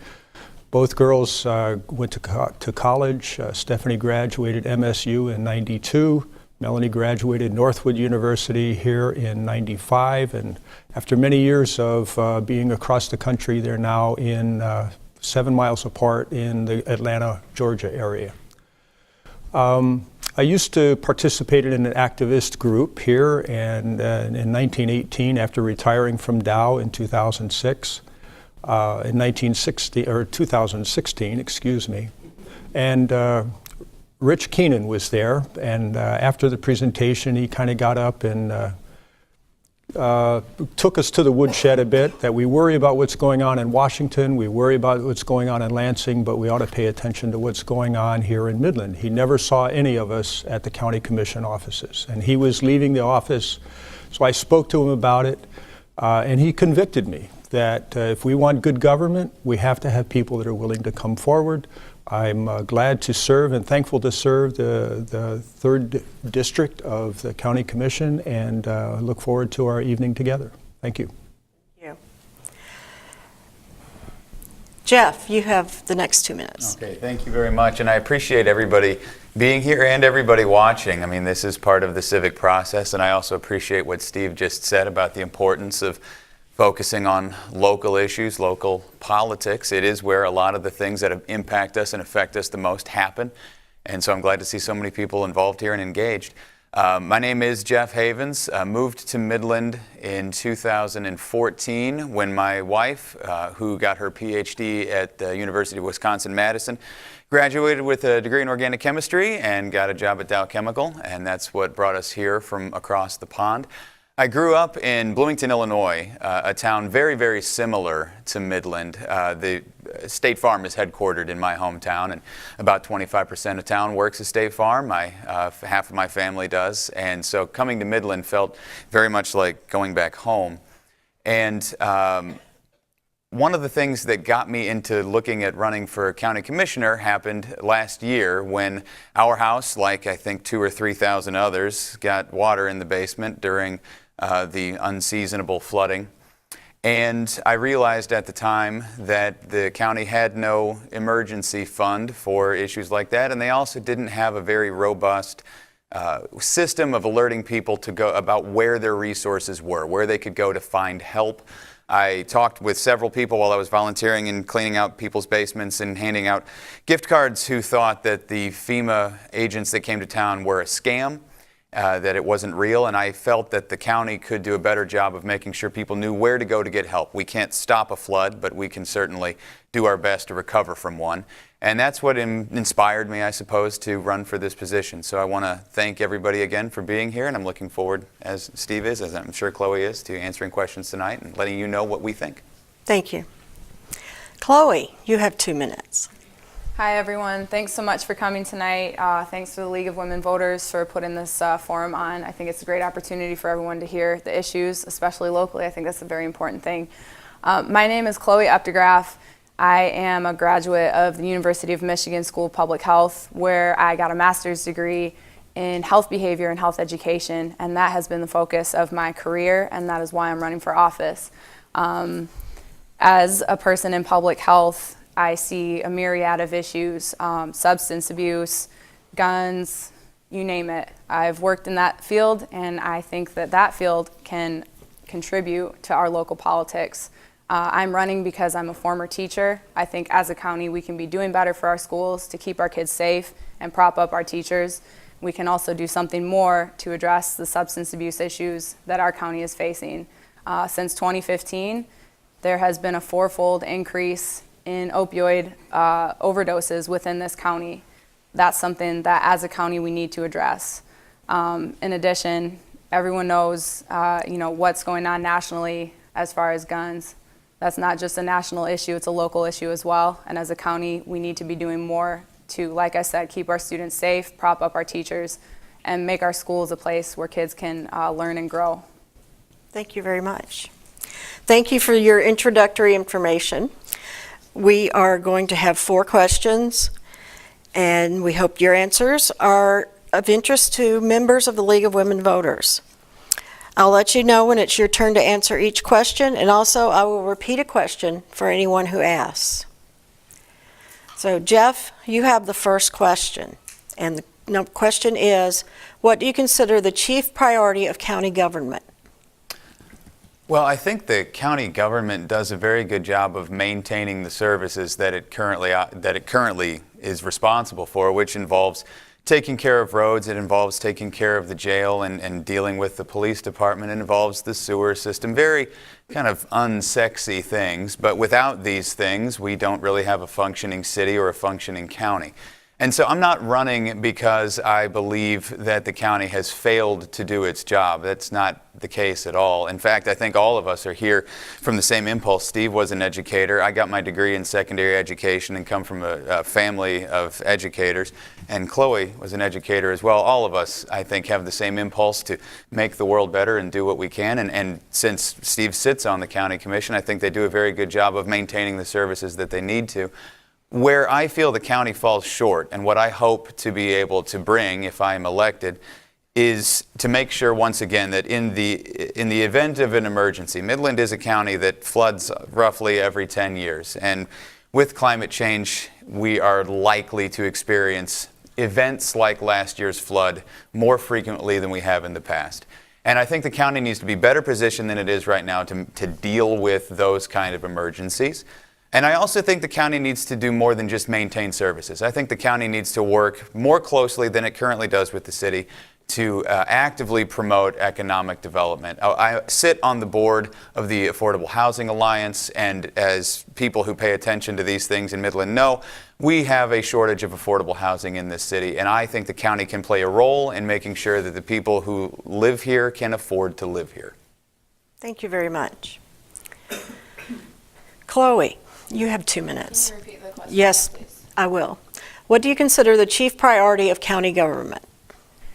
Both girls went to college. Stephanie graduated MSU in '92. Melanie graduated Northwood University here in '95. And after many years of being across the country, they're now in 7 miles apart in the Atlanta, Georgia area. I used to participate in an activist group here, and in 1918, after retiring from Dow in 2006, in 2016, excuse me, and Rich Keenan was there, and after the presentation, he kind of got up and took us to the woodshed a bit, that we worry about what's going on in Washington, we worry about what's going on in Lansing, but we ought to pay attention to what's going on here in Midland. He never saw any of us at the county commission offices, and he was leaving the office, so I spoke to him about it, and he convicted me that if we want good government, we have to have people that are willing to come forward. I'm glad to serve and thankful to serve the 3rd District of the County Commission, and look forward to our evening together. Thank you. Thank you. Jeff, you have the next 2 minutes. Okay, thank you very much, and I appreciate everybody being here and everybody watching. I mean, this is part of the civic process, and I also appreciate what Steve just said about the importance of focusing on local issues, local politics. It is where a lot of the things that impact us and affect us the most happen. And so I'm glad to see so many people involved here and engaged. My name is Jeff Havens. Moved to Midland in 2014 when my wife, who got her PhD at the University of Wisconsin-Madison, graduated with a degree in organic chemistry and got a job at Dow Chemical, and that's what brought us here from across the pond. I grew up in Bloomington, Illinois, a town very, very similar to Midland. The State Farm is headquartered in my hometown, and about 25% of town works at State Farm. Half of my family does, and so coming to Midland felt very much like going back home. And one of the things that got me into looking at running for county commissioner happened last year when our house, like I think 2,000 or 3,000 others, got water in the basement during the unseasonable flooding. And I realized at the time that the county had no emergency fund for issues like that, and they also didn't have a very robust system of alerting people to go about where their resources were, where they could go to find help. I talked with several people while I was volunteering and cleaning out people's basements and handing out gift cards who thought that the FEMA agents that came to town were a scam. That it wasn't real, and I felt that the county could do a better job of making sure people knew where to go to get help. We can't stop a flood, but we can certainly do our best to recover from one. And that's what inspired me, I suppose, to run for this position. So I want to thank everybody again for being here, and I'm looking forward, as Steve is, as I'm sure Chloe is, to answering questions tonight and letting you know what we think. Thank you. Chloe, you have 2 minutes. Hi everyone, thanks so much for coming tonight. Thanks to the League of Women Voters for putting this forum on. I think it's a great opportunity for everyone to hear the issues, especially locally. I think that's a very important thing. My name is Chloe Updegraff. I am a graduate of the University of Michigan School of Public Health, where I got a master's degree in health behavior and health education, and that has been the focus of my career, and that is why I'm running for office. As a person in public health, I see a myriad of issues, substance abuse, guns, you name it. I've worked in that field, and I think that that field can contribute to our local politics. I'm running because I'm a former teacher. I think as a county we can be doing better for our schools to keep our kids safe and prop up our teachers. We can also do something more to address the substance abuse issues that our county is facing. Since 2015, there has been a 4-fold increase in opioid overdoses within this county. That's something that as a county we need to address. In addition, everyone knows what's going on nationally as far as guns. That's not just a national issue, it's a local issue as well. And as a county, we need to be doing more to, like I said, keep our students safe, prop up our teachers, and make our schools a place where kids can learn and grow. Thank you very much. Thank you for your introductory information. We are going to have 4 questions, and we hope your answers are of interest to members of the League of Women Voters. I'll let you know when it's your turn to answer each question, and also I will repeat a question for anyone who asks. So Jeff, you have the first question, and the question is, what do you consider the chief priority of county government? Well, I think the county government does a very good job of maintaining the services that it currently is responsible for, which involves taking care of roads, it involves taking care of the jail and dealing with the police department, it involves the sewer system, very kind of unsexy things. But without these things, we don't really have a functioning city or a functioning county. And so I'm not running because I believe that the county has failed to do its job. That's not the case at all. In fact, I think all of us are here from the same impulse. Steve was an educator. I got my degree in secondary education and come from a family of educators. And Chloe was an educator as well. All of us, I think, have the same impulse to make the world better and do what we can. And since Steve sits on the county commission, I think they do a very good job of maintaining the services that they need to. Where I feel the county falls short, and what I hope to be able to bring if I am elected, is to make sure once again that in the event of an emergency, Midland is a county that floods roughly every 10 years. And with climate change, we are likely to experience events like last year's flood more frequently than we have in the past. And I think the county needs to be better positioned than it is right now to deal with those kind of emergencies. And I also think the county needs to do more than just maintain services. I think the county needs to work more closely than it currently does with the city to actively promote economic development. I sit on the board of the Affordable Housing Alliance, and as people who pay attention to these things in Midland know, we have a shortage of affordable housing in this city, and I think the county can play a role in making sure that the people who live here can afford to live here. Thank you very much. Chloe, you have 2 minutes. Can you repeat the question? Yes, Please? I will. What do you consider the chief priority of county government?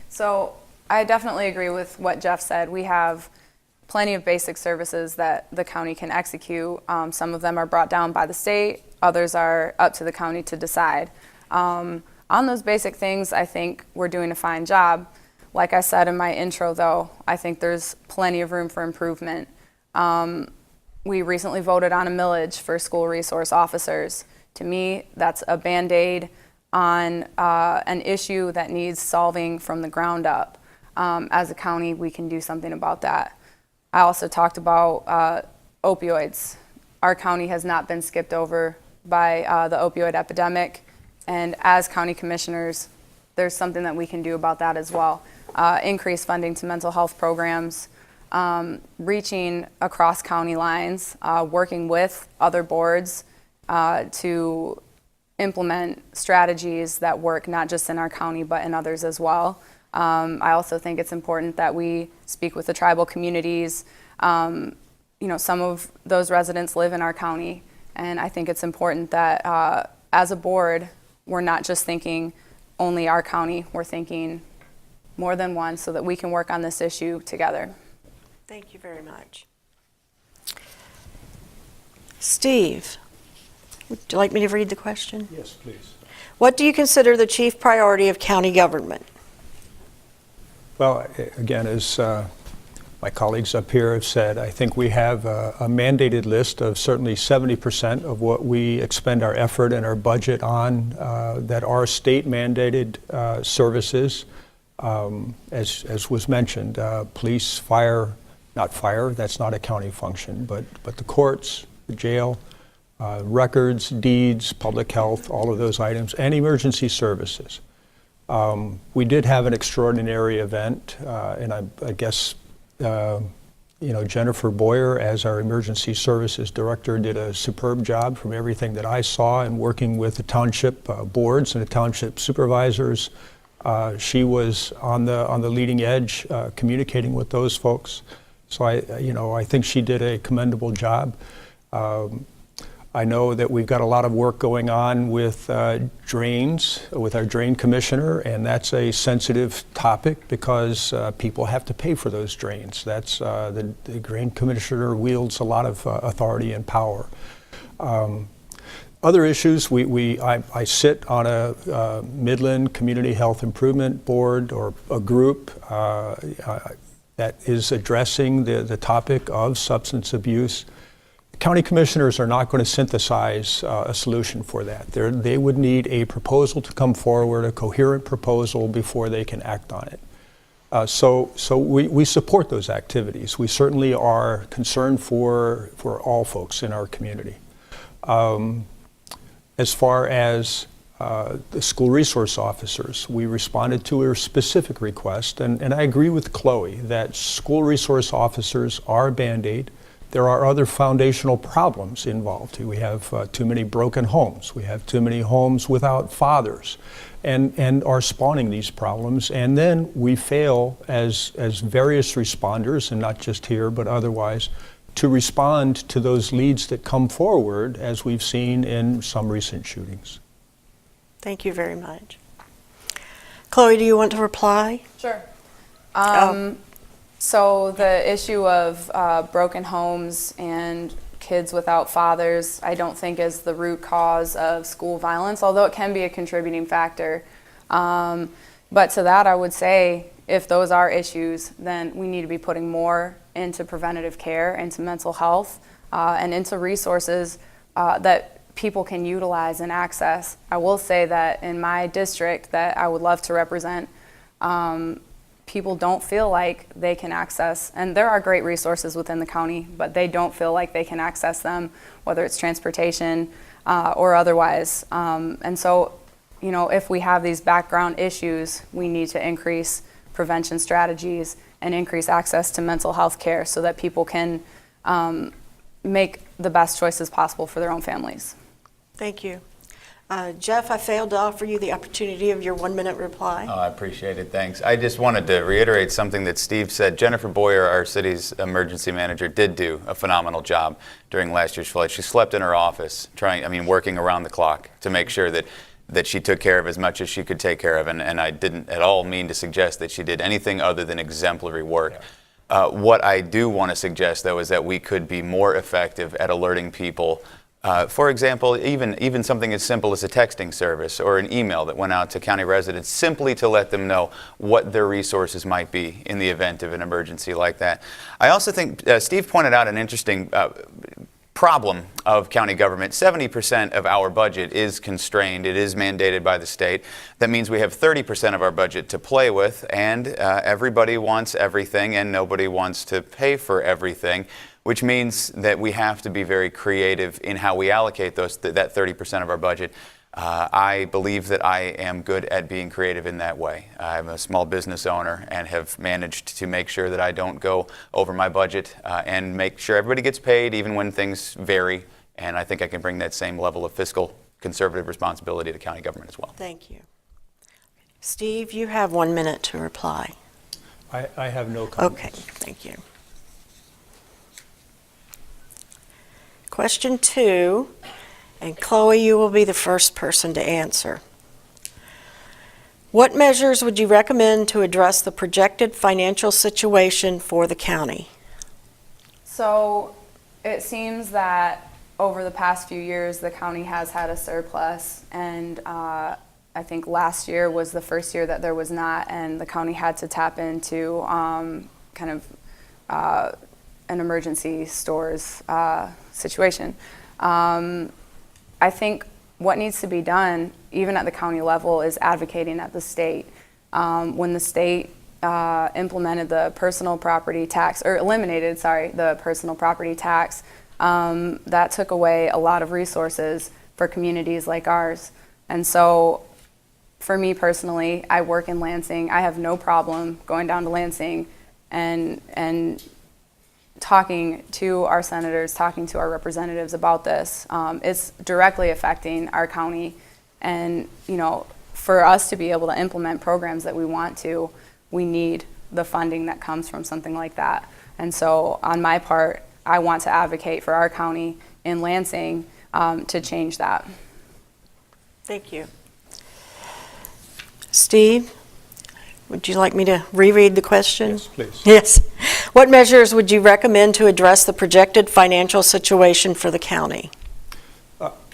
So I definitely agree with what Jeff said. We have plenty of basic services that the county can execute. Some of them are brought down by the state. Others are up to the county to decide. On those basic things, I think we're doing a fine job. Like I said in my intro, though, I think there's plenty of room for improvement. We recently voted on a millage for school resource officers. To me, that's a Band-Aid on an issue that needs solving from the ground up. As a county, we can do something about that. I also talked about opioids. Our county has not been skipped over by the opioid epidemic, and as county commissioners, there's something that we can do about that as well. Increase funding to mental health programs, reaching across county lines, working with other boards to implement strategies that work not just in our county but in others as well. I also think it's important that we speak with the tribal communities. Some of those residents live in our county, and I think it's important that as a board, we're not just thinking only our county, we're thinking more than one so that we can work on this issue together. Thank you very much. Steve, would you like me to read the question? Yes, please. What do you consider the chief priority of county government? Well, again, as my colleagues up here have said, I think we have a mandated list of certainly 70% of what we expend our effort and our budget on that are state-mandated services. As was mentioned, police, fire, not fire, that's not a county function, but the courts, the jail, records, deeds, public health, all of those items, and emergency services. We did have an extraordinary event, and I guess Jennifer Boyer, as our emergency services director, did a superb job from everything that I saw, and working with the township boards and the township supervisors. She was on the leading edge, communicating with those folks. So I think she did a commendable job. I know that we've got a lot of work going on with drains, with our drain commissioner, and that's a sensitive topic because people have to pay for those drains. That's the drain commissioner wields a lot of authority and power. Other issues, I sit on a Midland Community Health Improvement Board, or a group that is addressing the topic of substance abuse. County commissioners are not going to synthesize a solution for that. They would need a proposal to come forward, a coherent proposal, before they can act on it. So we support those activities. We certainly are concerned for all folks in our community. As far as the school resource officers, we responded to a specific request, and I agree with Chloe that school resource officers are a Band-Aid. There are other foundational problems involved. We have too many broken homes. We have too many homes without fathers, and are spawning these problems. And then we fail as various responders, and not just here but otherwise, to respond to those leads that come forward, as we've seen in some recent shootings. Thank you very much. Chloe, do you want to reply? Sure. So the issue of broken homes and kids without fathers, I don't think is the root cause of school violence, although it can be a contributing factor. But to that, I would say, if those are issues, then we need to be putting more into preventative care, into mental health, and into resources that people can utilize and access. I will say that in my district that I would love to represent, people don't feel like they can access, and there are great resources within the county, but they don't feel like they can access them, whether it's transportation or otherwise. And so, you know, if we have these background issues, we need to increase prevention strategies and increase access to mental health care so that people can make the best choices possible for their own families. Thank you. Jeff, I failed to offer you the opportunity of your 1-minute reply. Oh, I appreciate it. Thanks. I just wanted to reiterate something that Steve said. Jennifer Boyer, our city's emergency manager, did do a phenomenal job during last year's flood. She slept in her office, working around the clock to make sure that she took care of as much as she could take care of. And I didn't at all mean to suggest that she did anything other than exemplary work. Yeah. What I do want to suggest, though, is that we could be more effective at alerting people. For example, even something as simple as a texting service or an email that went out to county residents simply to let them know what their resources might be in the event of an emergency like that. I also think Steve pointed out an interesting problem of county government. 70% of our budget is constrained. It is mandated by the state. That means we have 30% of our budget to play with, and everybody wants everything and nobody wants to pay for everything, which means that we have to be very creative in how we allocate that 30% of our budget. I believe that I am good at being creative in that way. I'm a small business owner and have managed to make sure that I don't go over my budget and make sure everybody gets paid even when things vary. And I think I can bring that same level of fiscal conservative responsibility to county government as well. Thank you. Steve, you have 1 minute to reply. I have no comment. Okay, thank you. Question 2, and Chloe, you will be the first person to answer. What measures would you recommend to address the projected financial situation for the county? So it seems that over the past few years, the county has had a surplus, and I think last year was the first year that there was not, and the county had to tap into an emergency stores situation. I think what needs to be done, even at the county level, is advocating at the state. When the state implemented the personal property tax, or eliminated, the personal property tax, that took away a lot of resources for communities like ours. And so for me personally, I work in Lansing. I have no problem going down to Lansing and talking to our senators, talking to our representatives about this. It's directly affecting our county, and for us to be able to implement programs that we want to, we need the funding that comes from something like that. And so on my part, I want to advocate for our county in Lansing to change that. Thank you. Steve, would you like me to reread the question? Yes, please. Yes. What measures would you recommend to address the projected financial situation for the county?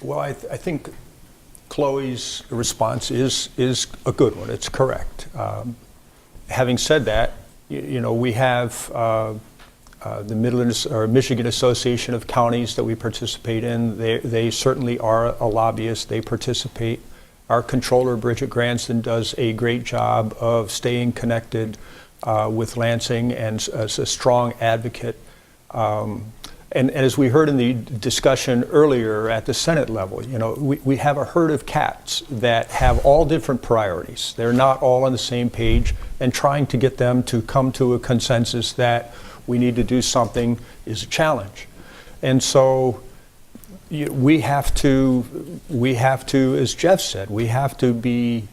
Well, I think Chloe's response is a good one. It's correct. Having said that, we have the Midlands or Michigan Association of Counties that we participate in. They certainly are a lobbyist. They participate. Our controller, Bridget Granston, does a great job of staying connected with Lansing and as a strong advocate. And as we heard in the discussion earlier at the Senate level, we have a herd of cats that have all different priorities. They're not all on the same page, and trying to get them to come to a consensus that we need to do something is a challenge. And so we have to, as Jeff said, we have to be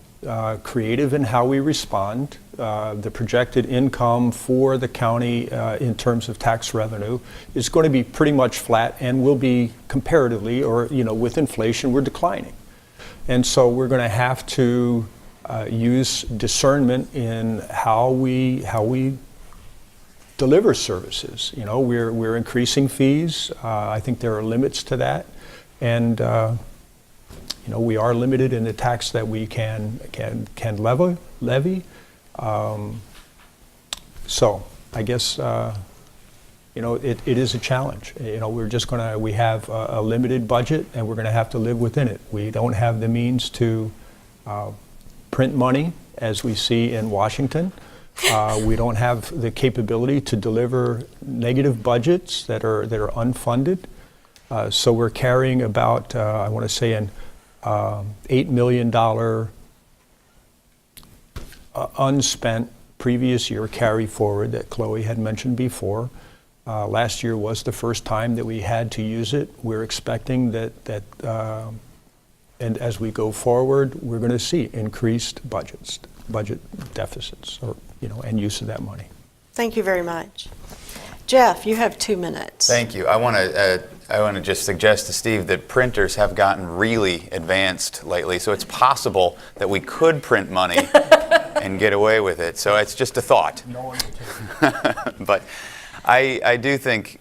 creative in how we respond. The projected income for the county in terms of tax revenue is going to be pretty much flat and will be comparatively, or with inflation, we're declining. And so we're going to have to use discernment in how we deliver services. We're increasing fees. I think there are limits to that, and we are limited in the tax that we can levy. So I guess it is a challenge. We have a limited budget, and we're going to have to live within it. We don't have the means to print money as we see in Washington. We don't have the capability to deliver negative budgets that are unfunded. So we're carrying about I want to say an $8 million unspent previous year carry forward that Chloe had mentioned before. Last year was the first time that we had to use it. We're expecting that and as we go forward, we're going to see increased budget deficits, and use of that money. Thank you very much. Jeff, you have 2 minutes. Thank you. I want to just suggest to Steve that printers have gotten really advanced lately, so it's possible that we could print money and get away with it. So it's just a thought. No one will take it. But I do think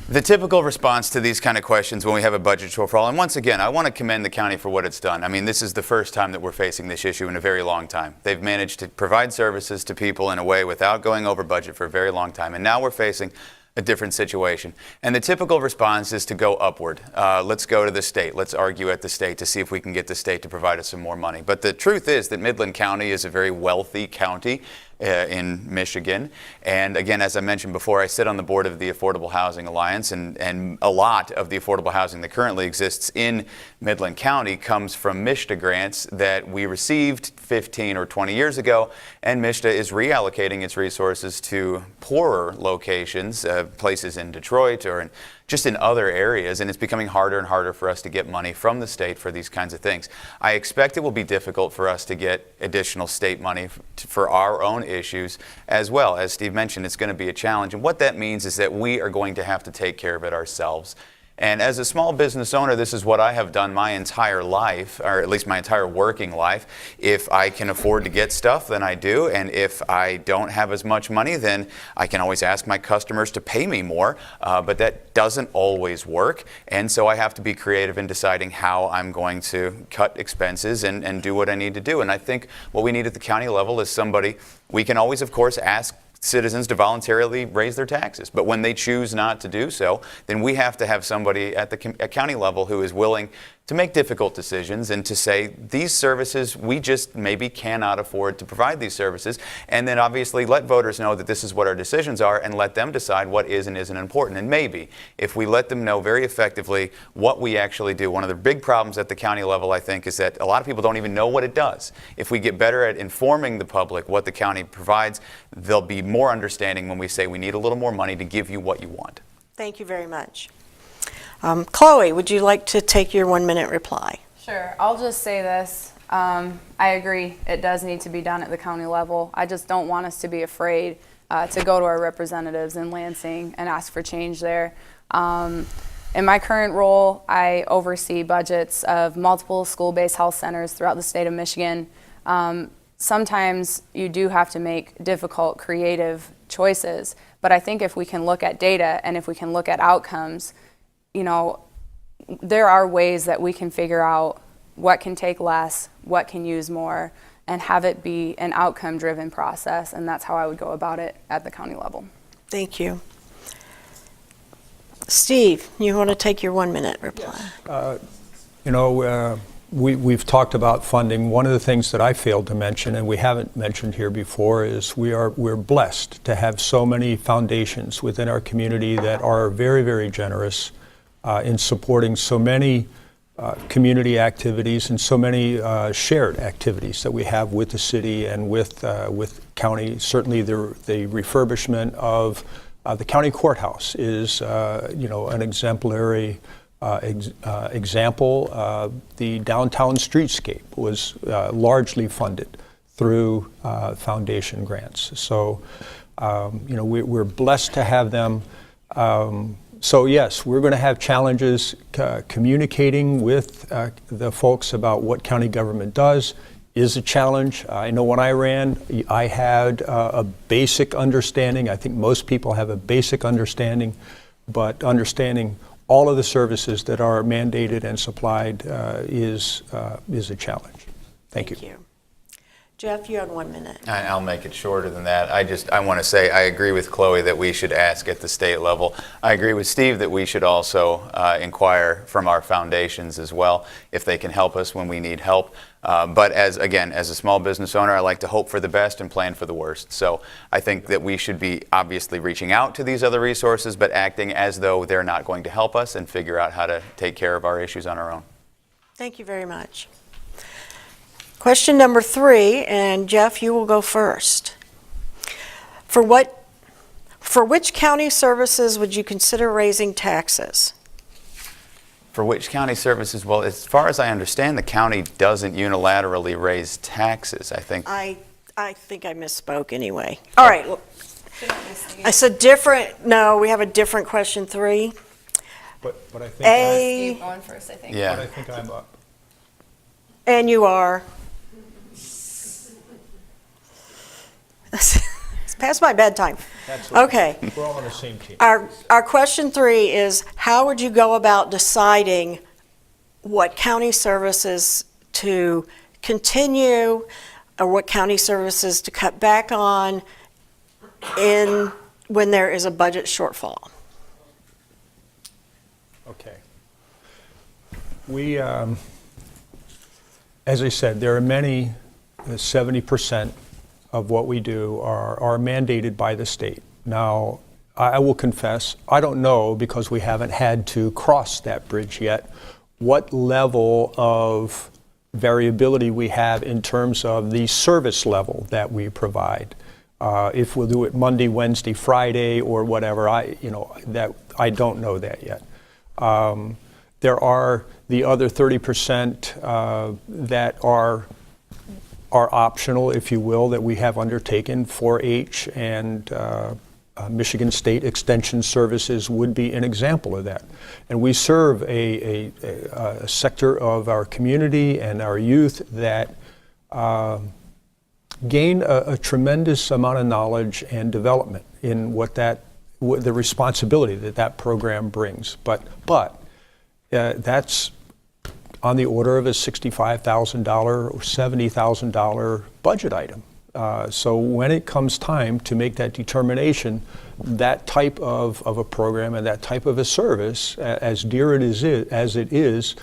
the typical response to these kind of questions when we have a budget shortfall, and once again, I want to commend the county for what it's done. I mean, this is the first time that we're facing this issue in a very long time. They've managed to provide services to people in a way without going over budget for a very long time, and now we're facing a different situation. And the typical response is to go upward. Let's go to the state. Let's argue at the state to see if we can get the state to provide us some more money. But the truth is that Midland County is a very wealthy county in Michigan. And again, as I mentioned before, I sit on the board of the Affordable Housing Alliance, and a lot of the affordable housing that currently exists in Midland County comes from MSHDA grants that we received 15 or 20 years ago, and MSHDA is reallocating its resources to poorer locations, places in Detroit or just in other areas, and it's becoming harder and harder for us to get money from the state for these kinds of things. I expect it will be difficult for us to get additional state money for our own issues as well. As Steve mentioned, it's going to be a challenge, and what that means is that we are going to have to take care of it ourselves. And as a small business owner, this is what I have done my entire life, or at least my entire working life. If I can afford to get stuff, then I do. And if I don't have as much money, then I can always ask my customers to pay me more. But that doesn't always work. And so I have to be creative in deciding how I'm going to cut expenses and do what I need to do. And I think what we need at the county level is somebody, we can always, of course, ask citizens to voluntarily raise their taxes. But when they choose not to do so, then we have to have somebody at the county level who is willing to make difficult decisions and to say, these services, we just maybe cannot afford to provide these services. And then obviously let voters know that this is what our decisions are and let them decide what is and isn't important. And maybe if we let them know very effectively what we actually do, one of the big problems at the county level, I think, is that a lot of people don't even know what it does. If we get better at informing the public what the county provides, there'll be more understanding when we say we need a little more money to give you what you want. Thank you very much. Chloe, would you like to take your 1 minute reply? Sure. I'll just say this. I agree. It does need to be done at the county level. I just don't want us to be afraid to go to our representatives in Lansing and ask for change there. In my current role, I oversee budgets of multiple school-based health centers throughout the state of Michigan. Sometimes you do have to make difficult, creative choices, but I think if we can look at data and if we can look at outcomes, you know, there are ways that we can figure out what can take less, what can use more, and have it be an outcome-driven process, and that's how I would go about it at the county level. Thank you. Steve, you want to take your 1 minute reply? You know, we've talked about funding. One of the things that I failed to mention, and we haven't mentioned here before, is we're blessed to have so many foundations within our community that are very, very generous in supporting so many community activities and so many shared activities that we have with the city and with county. Certainly, the refurbishment of the county courthouse is, you know, an exemplary example. The downtown streetscape was largely funded through foundation grants. So, you know, we're blessed to have them. So yes, we're going to have challenges communicating with the folks about what county government does is a challenge. I know when I ran, I had a basic understanding. I think most people have a basic understanding, but understanding all of the services that are mandated and supplied is a challenge. Thank you. Jeff, you have 1 minute. I'll make it shorter than that. I want to say I agree with Chloe that we should ask at the state level. I agree with Steve that we should also inquire from our foundations as well if they can help us when we need help. But as a small business owner, I like to hope for the best and plan for the worst. So I think that we should be obviously reaching out to these other resources, but acting as though they're not going to help us and figure out how to take care of our issues on our own. Thank you very much. Question number 3, and Jeff, you will go first. For which county services would you consider raising taxes? For which county services? Well, as far as I understand, the county doesn't unilaterally raise taxes. I think I think I misspoke anyway. All right. I said different. No, we have a different question 3. But I think Steve going first, I think. Yeah. but I think I'm up. And you are. It's past my bedtime. That's Okay. We're all on the same team. Our question 3 is, how would you go about deciding what county services to continue or what county services to cut back on when there is a budget shortfall? Okay. We, as I said, there are many, 70% of what we do are mandated by the state. Now, I will confess, I don't know, because we haven't had to cross that bridge yet, what level of variability we have in terms of the service level that we provide. If we'll do it Monday, Wednesday, Friday, or whatever, I don't know that yet. There are the other 30% that are optional, if you will, that we have undertaken. 4-H and Michigan State Extension Services would be an example of that. And we serve a sector of our community and our youth that gain a tremendous amount of knowledge and development in the responsibility that program brings. But that's on the order of a $65,000 or $70,000 budget item. So when it comes time to make that determination, that type of a program and that type of a service, as dear as it is,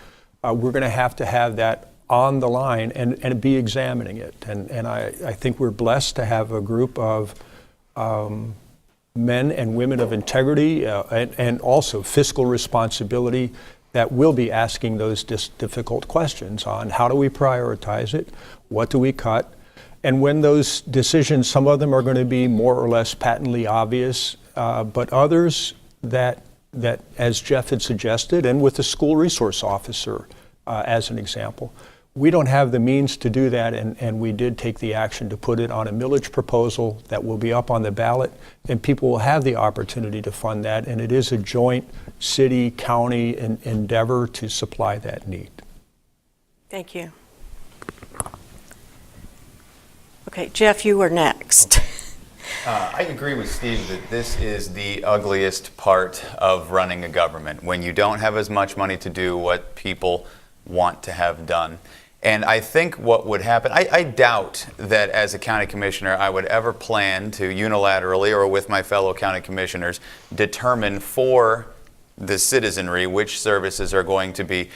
we're going to have that on the line and be examining it. And I think we're blessed to have a group of men and women of integrity and also fiscal responsibility that will be asking those difficult questions on how do we prioritize it, what do we cut, and when those decisions, some of them are going to be more or less patently obvious, but others that as Jeff had suggested, and with the school resource officer as an example, We don't have the means to do that, and we did take the action to put it on a millage proposal that will be up on the ballot, and people will have the opportunity to fund that, and it is a joint city-county endeavor to supply that need. Thank you. Okay, Jeff, you are next. I agree with Steve that this is the ugliest part of running a government, when you don't have as much money to do what people want to have done. And I think what would happen, I doubt that as a county commissioner I would ever plan to unilaterally or with my fellow county commissioners determine for the citizenry which services are going to be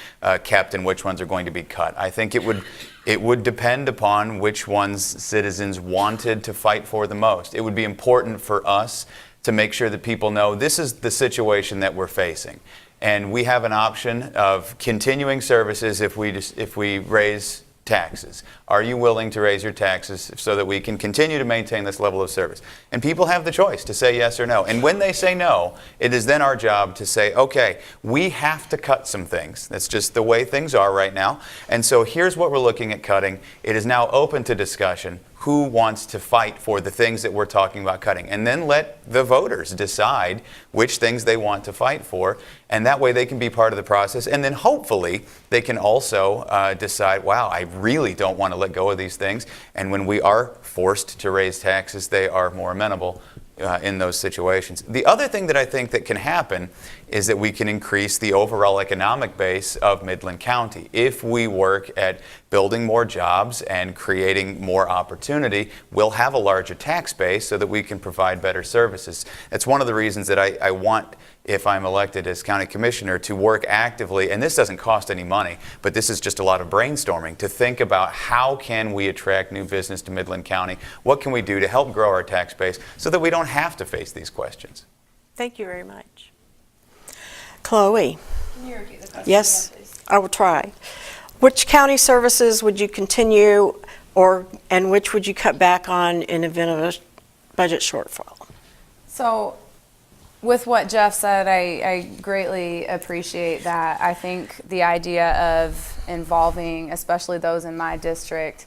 kept and which ones are going to be cut. I think it would depend upon which ones citizens wanted to fight for the most. It would be important for us to make sure that people know this is the situation that we're facing. And we have an option of continuing services if we raise taxes. Are you willing to raise your taxes so that we can continue to maintain this level of service? And people have the choice to say yes or no. And when they say no, it is then our job to say, okay, we have to cut some things. That's just the way things are right now. And so here's what we're looking at cutting. It is now open to discussion. Who wants to fight for the things that we're talking about cutting? And then let the voters decide which things they want to fight for, and that way they can be part of the process. And then hopefully they can also decide, wow, I really don't want to let go of these things. And when we are forced to raise taxes, they are more amenable in those situations. The other thing that I think that can happen is that we can increase the overall economic base of Midland County. If we work at building more jobs and creating more opportunity, we'll have a larger tax base so that we can provide better services. That's one of the reasons that I want, if I'm elected as county commissioner, to work actively, and this doesn't cost any money, but this is just a lot of brainstorming, to think about how can we attract new business to Midland County, what can we do to help grow our tax base so that we don't have to face these questions. Thank you very much. Chloe? Can you repeat the question? Yes, again, please? I will try. Which county services would you continue and which would you cut back on in event of a budget shortfall? So, with what Jeff said, I greatly appreciate that. I think the idea of involving, especially those in my district,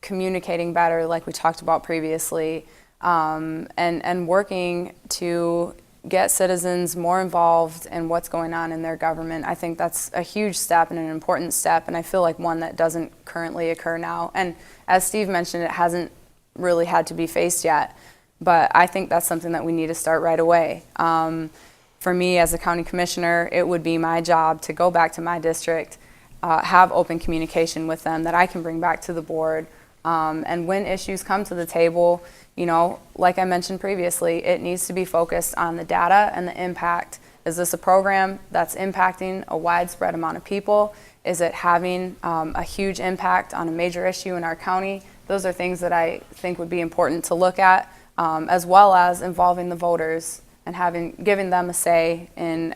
communicating better, like we talked about previously, and working to get citizens more involved in what's going on in their government. I think that's a huge step and an important step, and I feel like one that doesn't currently occur now. And as Steve mentioned, it hasn't really had to be faced yet. But I think that's something that we need to start right away. For me as a county commissioner, it would be my job to go back to my district, have open communication with them that I can bring back to the board. And when issues come to the table, you know, like I mentioned previously, it needs to be focused on the data and the impact. Is this a program that's impacting a widespread amount of people? Is it having a huge impact on a major issue in our county? Those are things that I think would be important to look at. As well as involving the voters and giving them a say in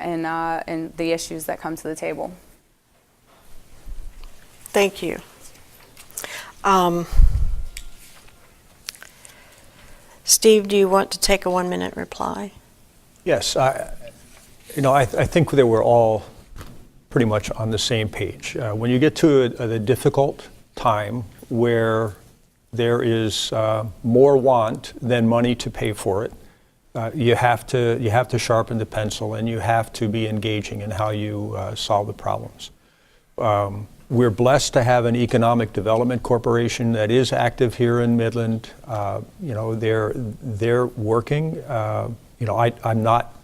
the issues that come to the table. Thank you. Steve, do you want to take a 1-minute reply? Yes, I think that we're all pretty much on the same page. When you get to the difficult time where there is more want than money to pay for it, you have to sharpen the pencil, and you have to be engaging in how you solve the problems. We're blessed to have an economic development corporation that is active here in Midland. They're working. I'm not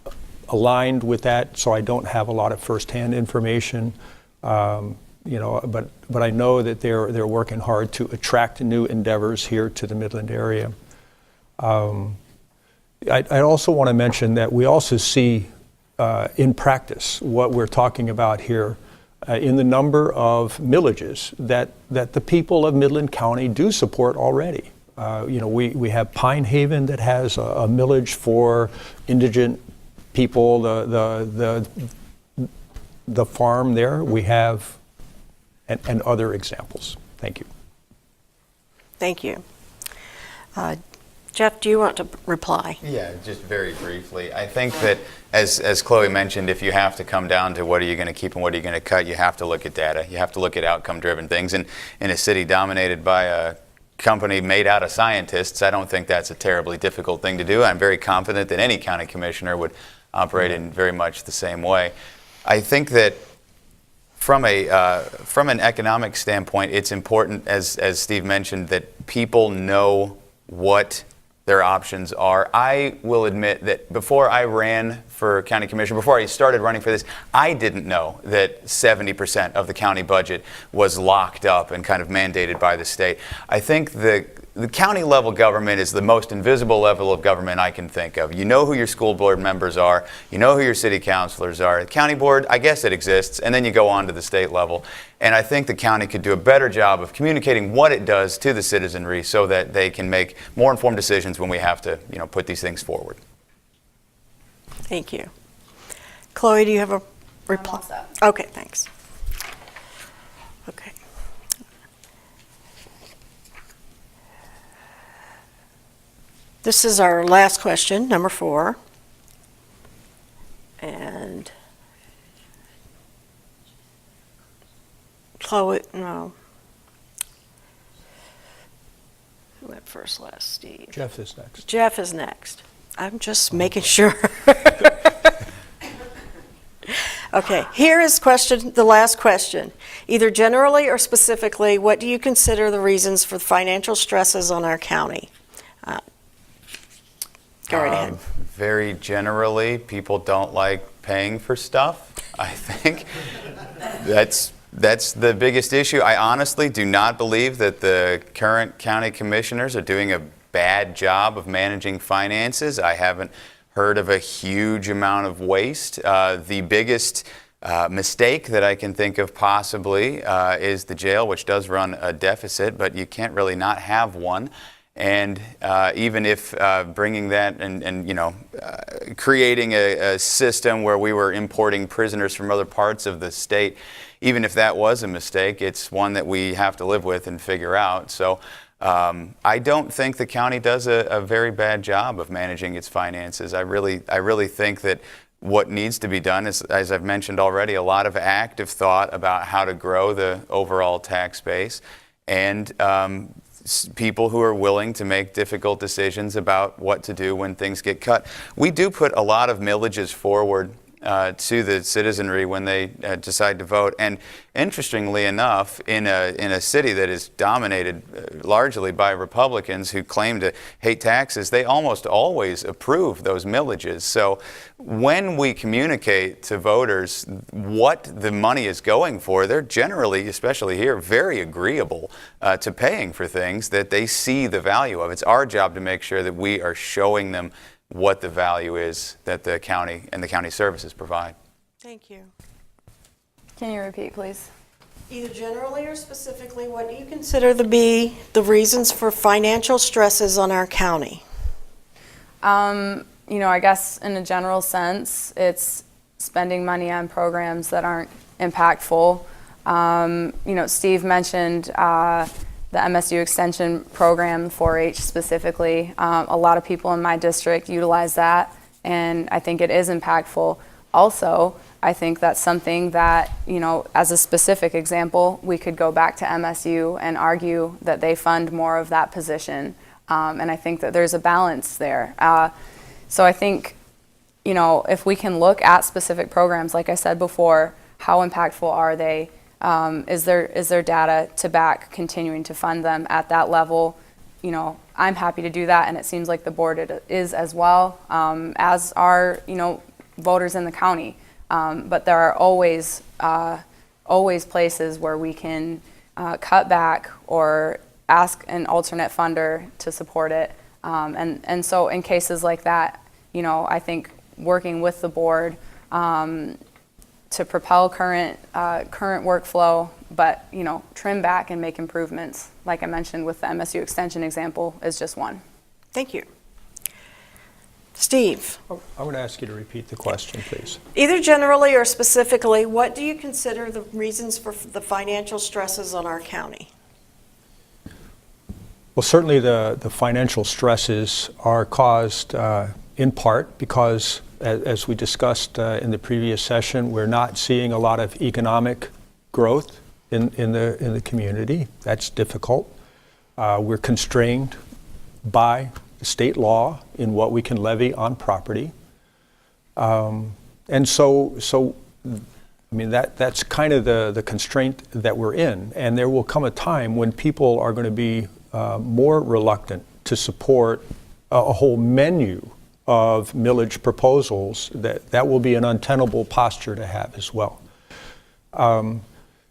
aligned with that, so I don't have a lot of firsthand information. But I know that they're working hard to attract new endeavors here to the Midland area. I also want to mention that we also see in practice what we're talking about here in the number of millages that the people of Midland County do support already. We have Pine Haven that has a millage for indigent people, the farm there. We have and other examples. Thank you. Thank you. Jeff, do you want to reply? Yeah, just very briefly. I think that, as Chloe mentioned, if you have to come down to what are you going to keep and what are you going to cut, you have to look at data. You have to look at outcome-driven things. And in a city dominated by a company made out of scientists, I don't think that's a terribly difficult thing to do. I'm very confident that any county commissioner would operate in very much the same way. I think that from an economic standpoint, it's important, as Steve mentioned, that people know what their options are. I will admit that before I ran for county commissioner, before I started running for this, I didn't know that 70% of the county budget was locked up and kind of mandated by the state. I think the county level government is the most invisible level of government I can think of. You know who your school board members are, you know who your city councilors are. The county board, I guess it exists, and then you go on to the state level. And I think the county could do a better job of communicating what it does to the citizenry so that they can make more informed decisions when we have to, put these things forward. Thank you. Chloe, do you have a reply? I'm all set. Okay, thanks. Okay. This is our last question, number 4. And Chloe, no. Who went first last, Steve? Jeff is next. Jeff is next. I'm just making sure. Okay, here is the last question. Either generally or specifically, what do you consider the reasons for financial stresses on our county? Go right ahead. Very generally, people don't like paying for stuff. I think that's the biggest issue. I honestly do not believe that the current county commissioners are doing a bad job of managing finances. I haven't heard of a huge amount of waste. The biggest mistake that I can think of possibly is the jail, which does run a deficit, but you can't really not have one. And even if bringing that and creating a system where we were importing prisoners from other parts of the state, even if that was a mistake, it's one that we have to live with and figure out. So I don't think the county does a very bad job of managing its finances. I really think that what needs to be done is, as I've mentioned already, a lot of active thought about how to grow the overall tax base, and people who are willing to make difficult decisions about what to do when things get cut. We do put a lot of millages forward to the citizenry when they decide to vote. And interestingly enough, in a city that is dominated largely by Republicans who claim to hate taxes, they almost always approve those millages. So when we communicate to voters what the money is going for, they're generally, especially here, very agreeable to paying for things that they see the value of. It's our job to make sure that we are showing them what the value is that the county and the county services provide. Thank you. Can you repeat, please? Either generally or specifically, what do you consider to be the reasons for financial stresses on our county? I guess in a general sense, it's spending money on programs that aren't impactful. Steve mentioned the MSU Extension Program, 4-H specifically. A lot of people in my district utilize that, and I think it is impactful. Also, I think that's something that, as a specific example, we could go back to MSU and argue that they fund more of that position. And I think that there's a balance there. So I think, if we can look at specific programs, like I said before, how impactful are they? Is there data to back continuing to fund them at that level? I'm happy to do that, and it seems like the board is as well, as are voters in the county. But there are always places where we can cut back or ask an alternate funder to support it. And so in cases like that, I think working with the board to propel current workflow, but trim back and make improvements, like I mentioned with the MSU Extension example, is just one. Thank you. Steve. I want to ask you to repeat the question, please. Either generally or specifically, what do you consider the reasons for the financial stresses on our county? Well, certainly the financial stresses are caused in part because, as we discussed in the previous session, we're not seeing a lot of economic growth in the community. That's difficult. We're constrained by state law in what we can levy on property. And so I mean, that's kind of the constraint that we're in. And there will come a time when people are going to be more reluctant to support a whole menu of millage proposals. That will be an untenable posture to have as well.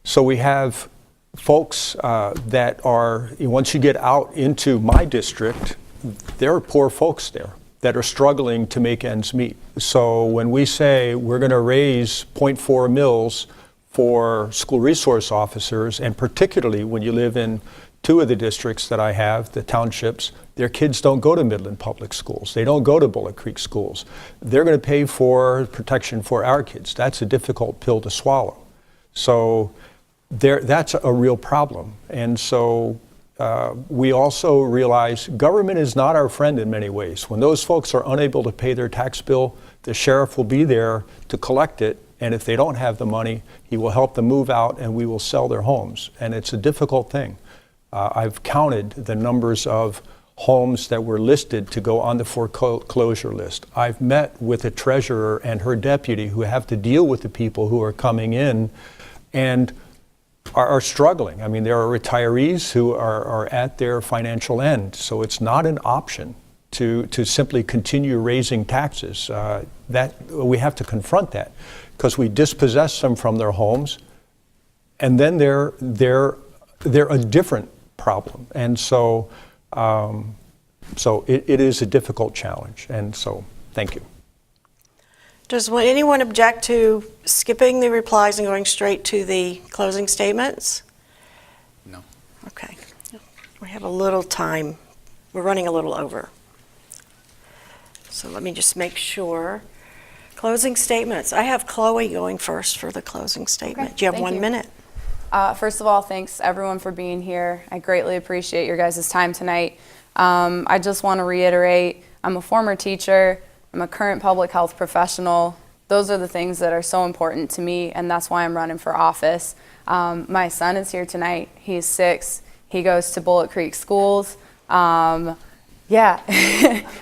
So we have folks that are, once you get out into my district, there are poor folks there that are struggling to make ends meet. So when we say we're going to raise 0.4 mils for school resource officers, and particularly when you live in two of the districts that I have, the townships, their kids don't go to Midland Public Schools. They don't go to Bullet Creek schools. They're going to pay for protection for our kids. That's a difficult pill to swallow. So that's a real problem. And so we also realize government is not our friend in many ways. When those folks are unable to pay their tax bill, the sheriff will be there to collect it, and if they don't have the money, he will help them move out and we will sell their homes. And it's a difficult thing. I've counted the numbers of homes that were listed to go on the foreclosure list. I've met with a treasurer and her deputy who have to deal with the people who are coming in and are struggling. I mean, there are retirees who are at their financial end, so it's not an option to simply continue raising taxes. That we have to confront that, because we dispossess them from their homes, and then they're a different problem. And so it is a difficult challenge. And so, thank you. Does anyone object to skipping the replies and going straight to the closing statements? No. Okay. We have a little time. We're running a little over. So let me just make sure. Closing statements. I have Chloe going first for the closing statement. Okay, Do you have thank 1 you. minute? First of all, thanks everyone for being here. I greatly appreciate your guys' time tonight. I just want to reiterate, I'm a former teacher. I'm a current public health professional. Those are the things that are so important to me, and that's why I'm running for office. My son is here tonight. He's 6. He goes to Bullet Creek schools. Yeah,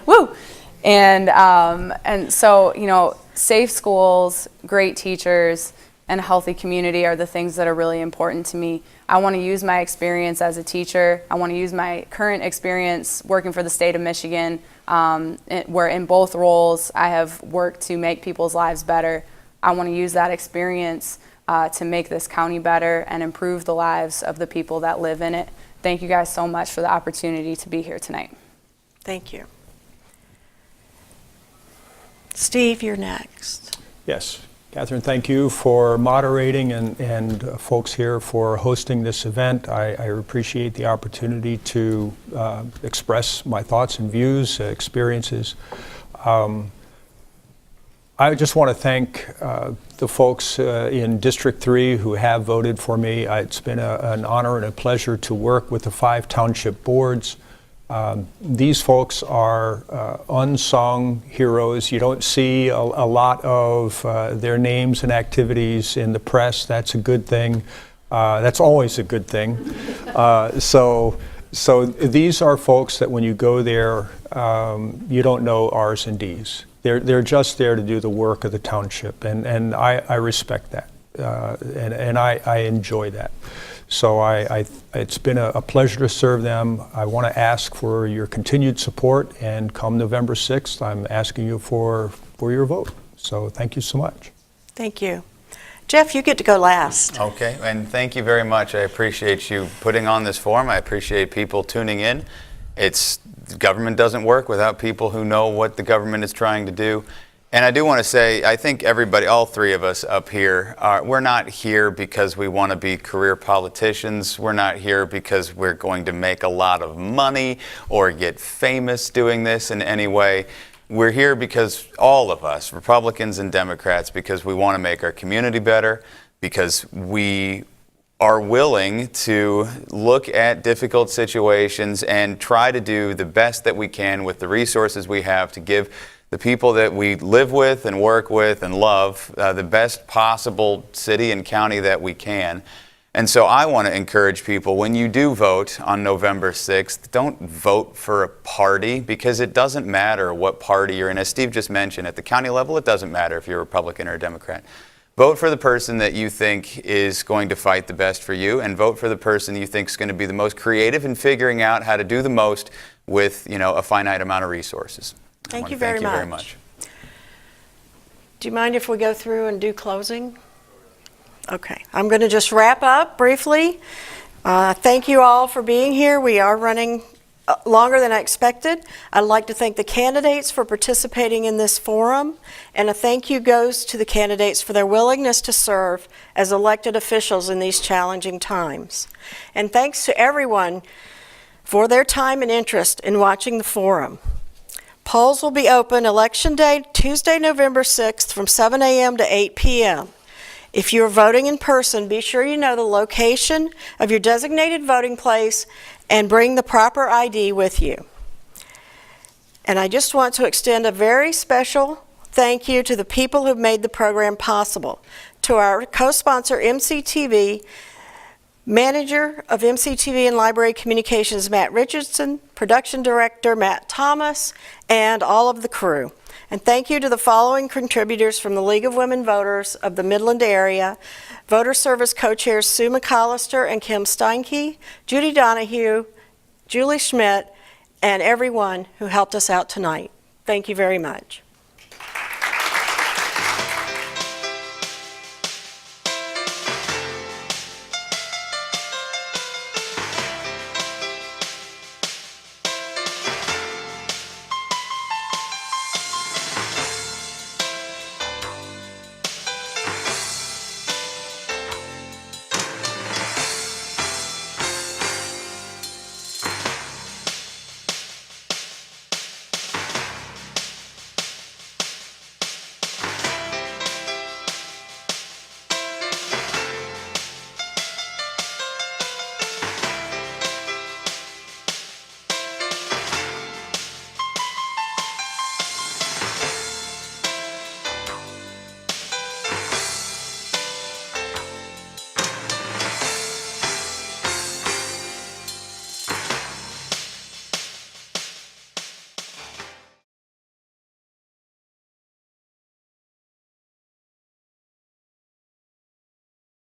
woo! And so, you know, safe schools, great teachers, and a healthy community are the things that are really important to me. I want to use my experience as a teacher. I want to use my current experience working for the state of Michigan, where in both roles I have worked to make people's lives better. I want to use that experience to make this county better and improve the lives of the people that live in it. Thank you guys so much for the opportunity to be here tonight. Thank you. Steve, you're next. Yes. Catherine, thank you for moderating and folks here for hosting this event. I appreciate the opportunity to express my thoughts and views, experiences. I just want to thank the folks in District 3 who have voted for me. It's been an honor and a pleasure to work with the 5 township boards. These folks are unsung heroes. You don't see a lot of their names and activities in the press. That's a good thing. That's always a good thing. So these are folks that when you go there, you don't know R's and D's. They're just there to do the work of the township, and I respect that, and I enjoy that. So it's been a pleasure to serve them. I want to ask for your continued support, and come November 6th, I'm asking you for your vote. So thank you so much. Thank you. Jeff, you get to go last. Okay, and thank you very much. I appreciate you putting on this forum. I appreciate people tuning in. Government doesn't work without people who know what the government is trying to do. And I do want to say, I think everybody, all 3 of us up here, we're not here because we want to be career politicians. We're not here because we're going to make a lot of money or get famous doing this in any way. We're here because all of us, Republicans and Democrats, because we want to make our community better, because we are willing to look at difficult situations and try to do the best that we can with the resources we have to give the people that we live with and work with and love the best possible city and county that we can. And so I want to encourage people, when you do vote on November 6th, don't vote for a party, because it doesn't matter what party you're in. As Steve just mentioned, at the county level, it doesn't matter if you're a Republican or a Democrat. Vote for the person that you think is going to fight the best for you, and vote for the person you think is going to be the most creative in figuring out how to do the most with, a finite amount of resources. Thank you very much. Do you mind if we go through and do closing? Okay, I'm going to just wrap up briefly. Thank you all for being here. We are running longer than I expected. I'd like to thank the candidates for participating in this forum, and a thank you goes to the candidates for their willingness to serve as elected officials in these challenging times. And thanks to everyone for their time and interest in watching the forum. Polls will be open Election Day, Tuesday, November 6th from 7 a.m. to 8 p.m. If you're voting in person, be sure you know the location of your designated voting place and bring the proper ID with you. And I just want to extend a very special thank you to the people who've made the program possible. To our co-sponsor, MCTV, Manager of MCTV and Library Communications, Matt Richardson, Production Director, Matt Thomas, and all of the crew. And thank you to the following contributors from the League of Women Voters of the Midland Area: Voter Service Co-Chairs Sue McAllister and Kim Steinke, Judy Donahue, Julie Schmidt, and everyone who helped us out tonight. Thank you very much.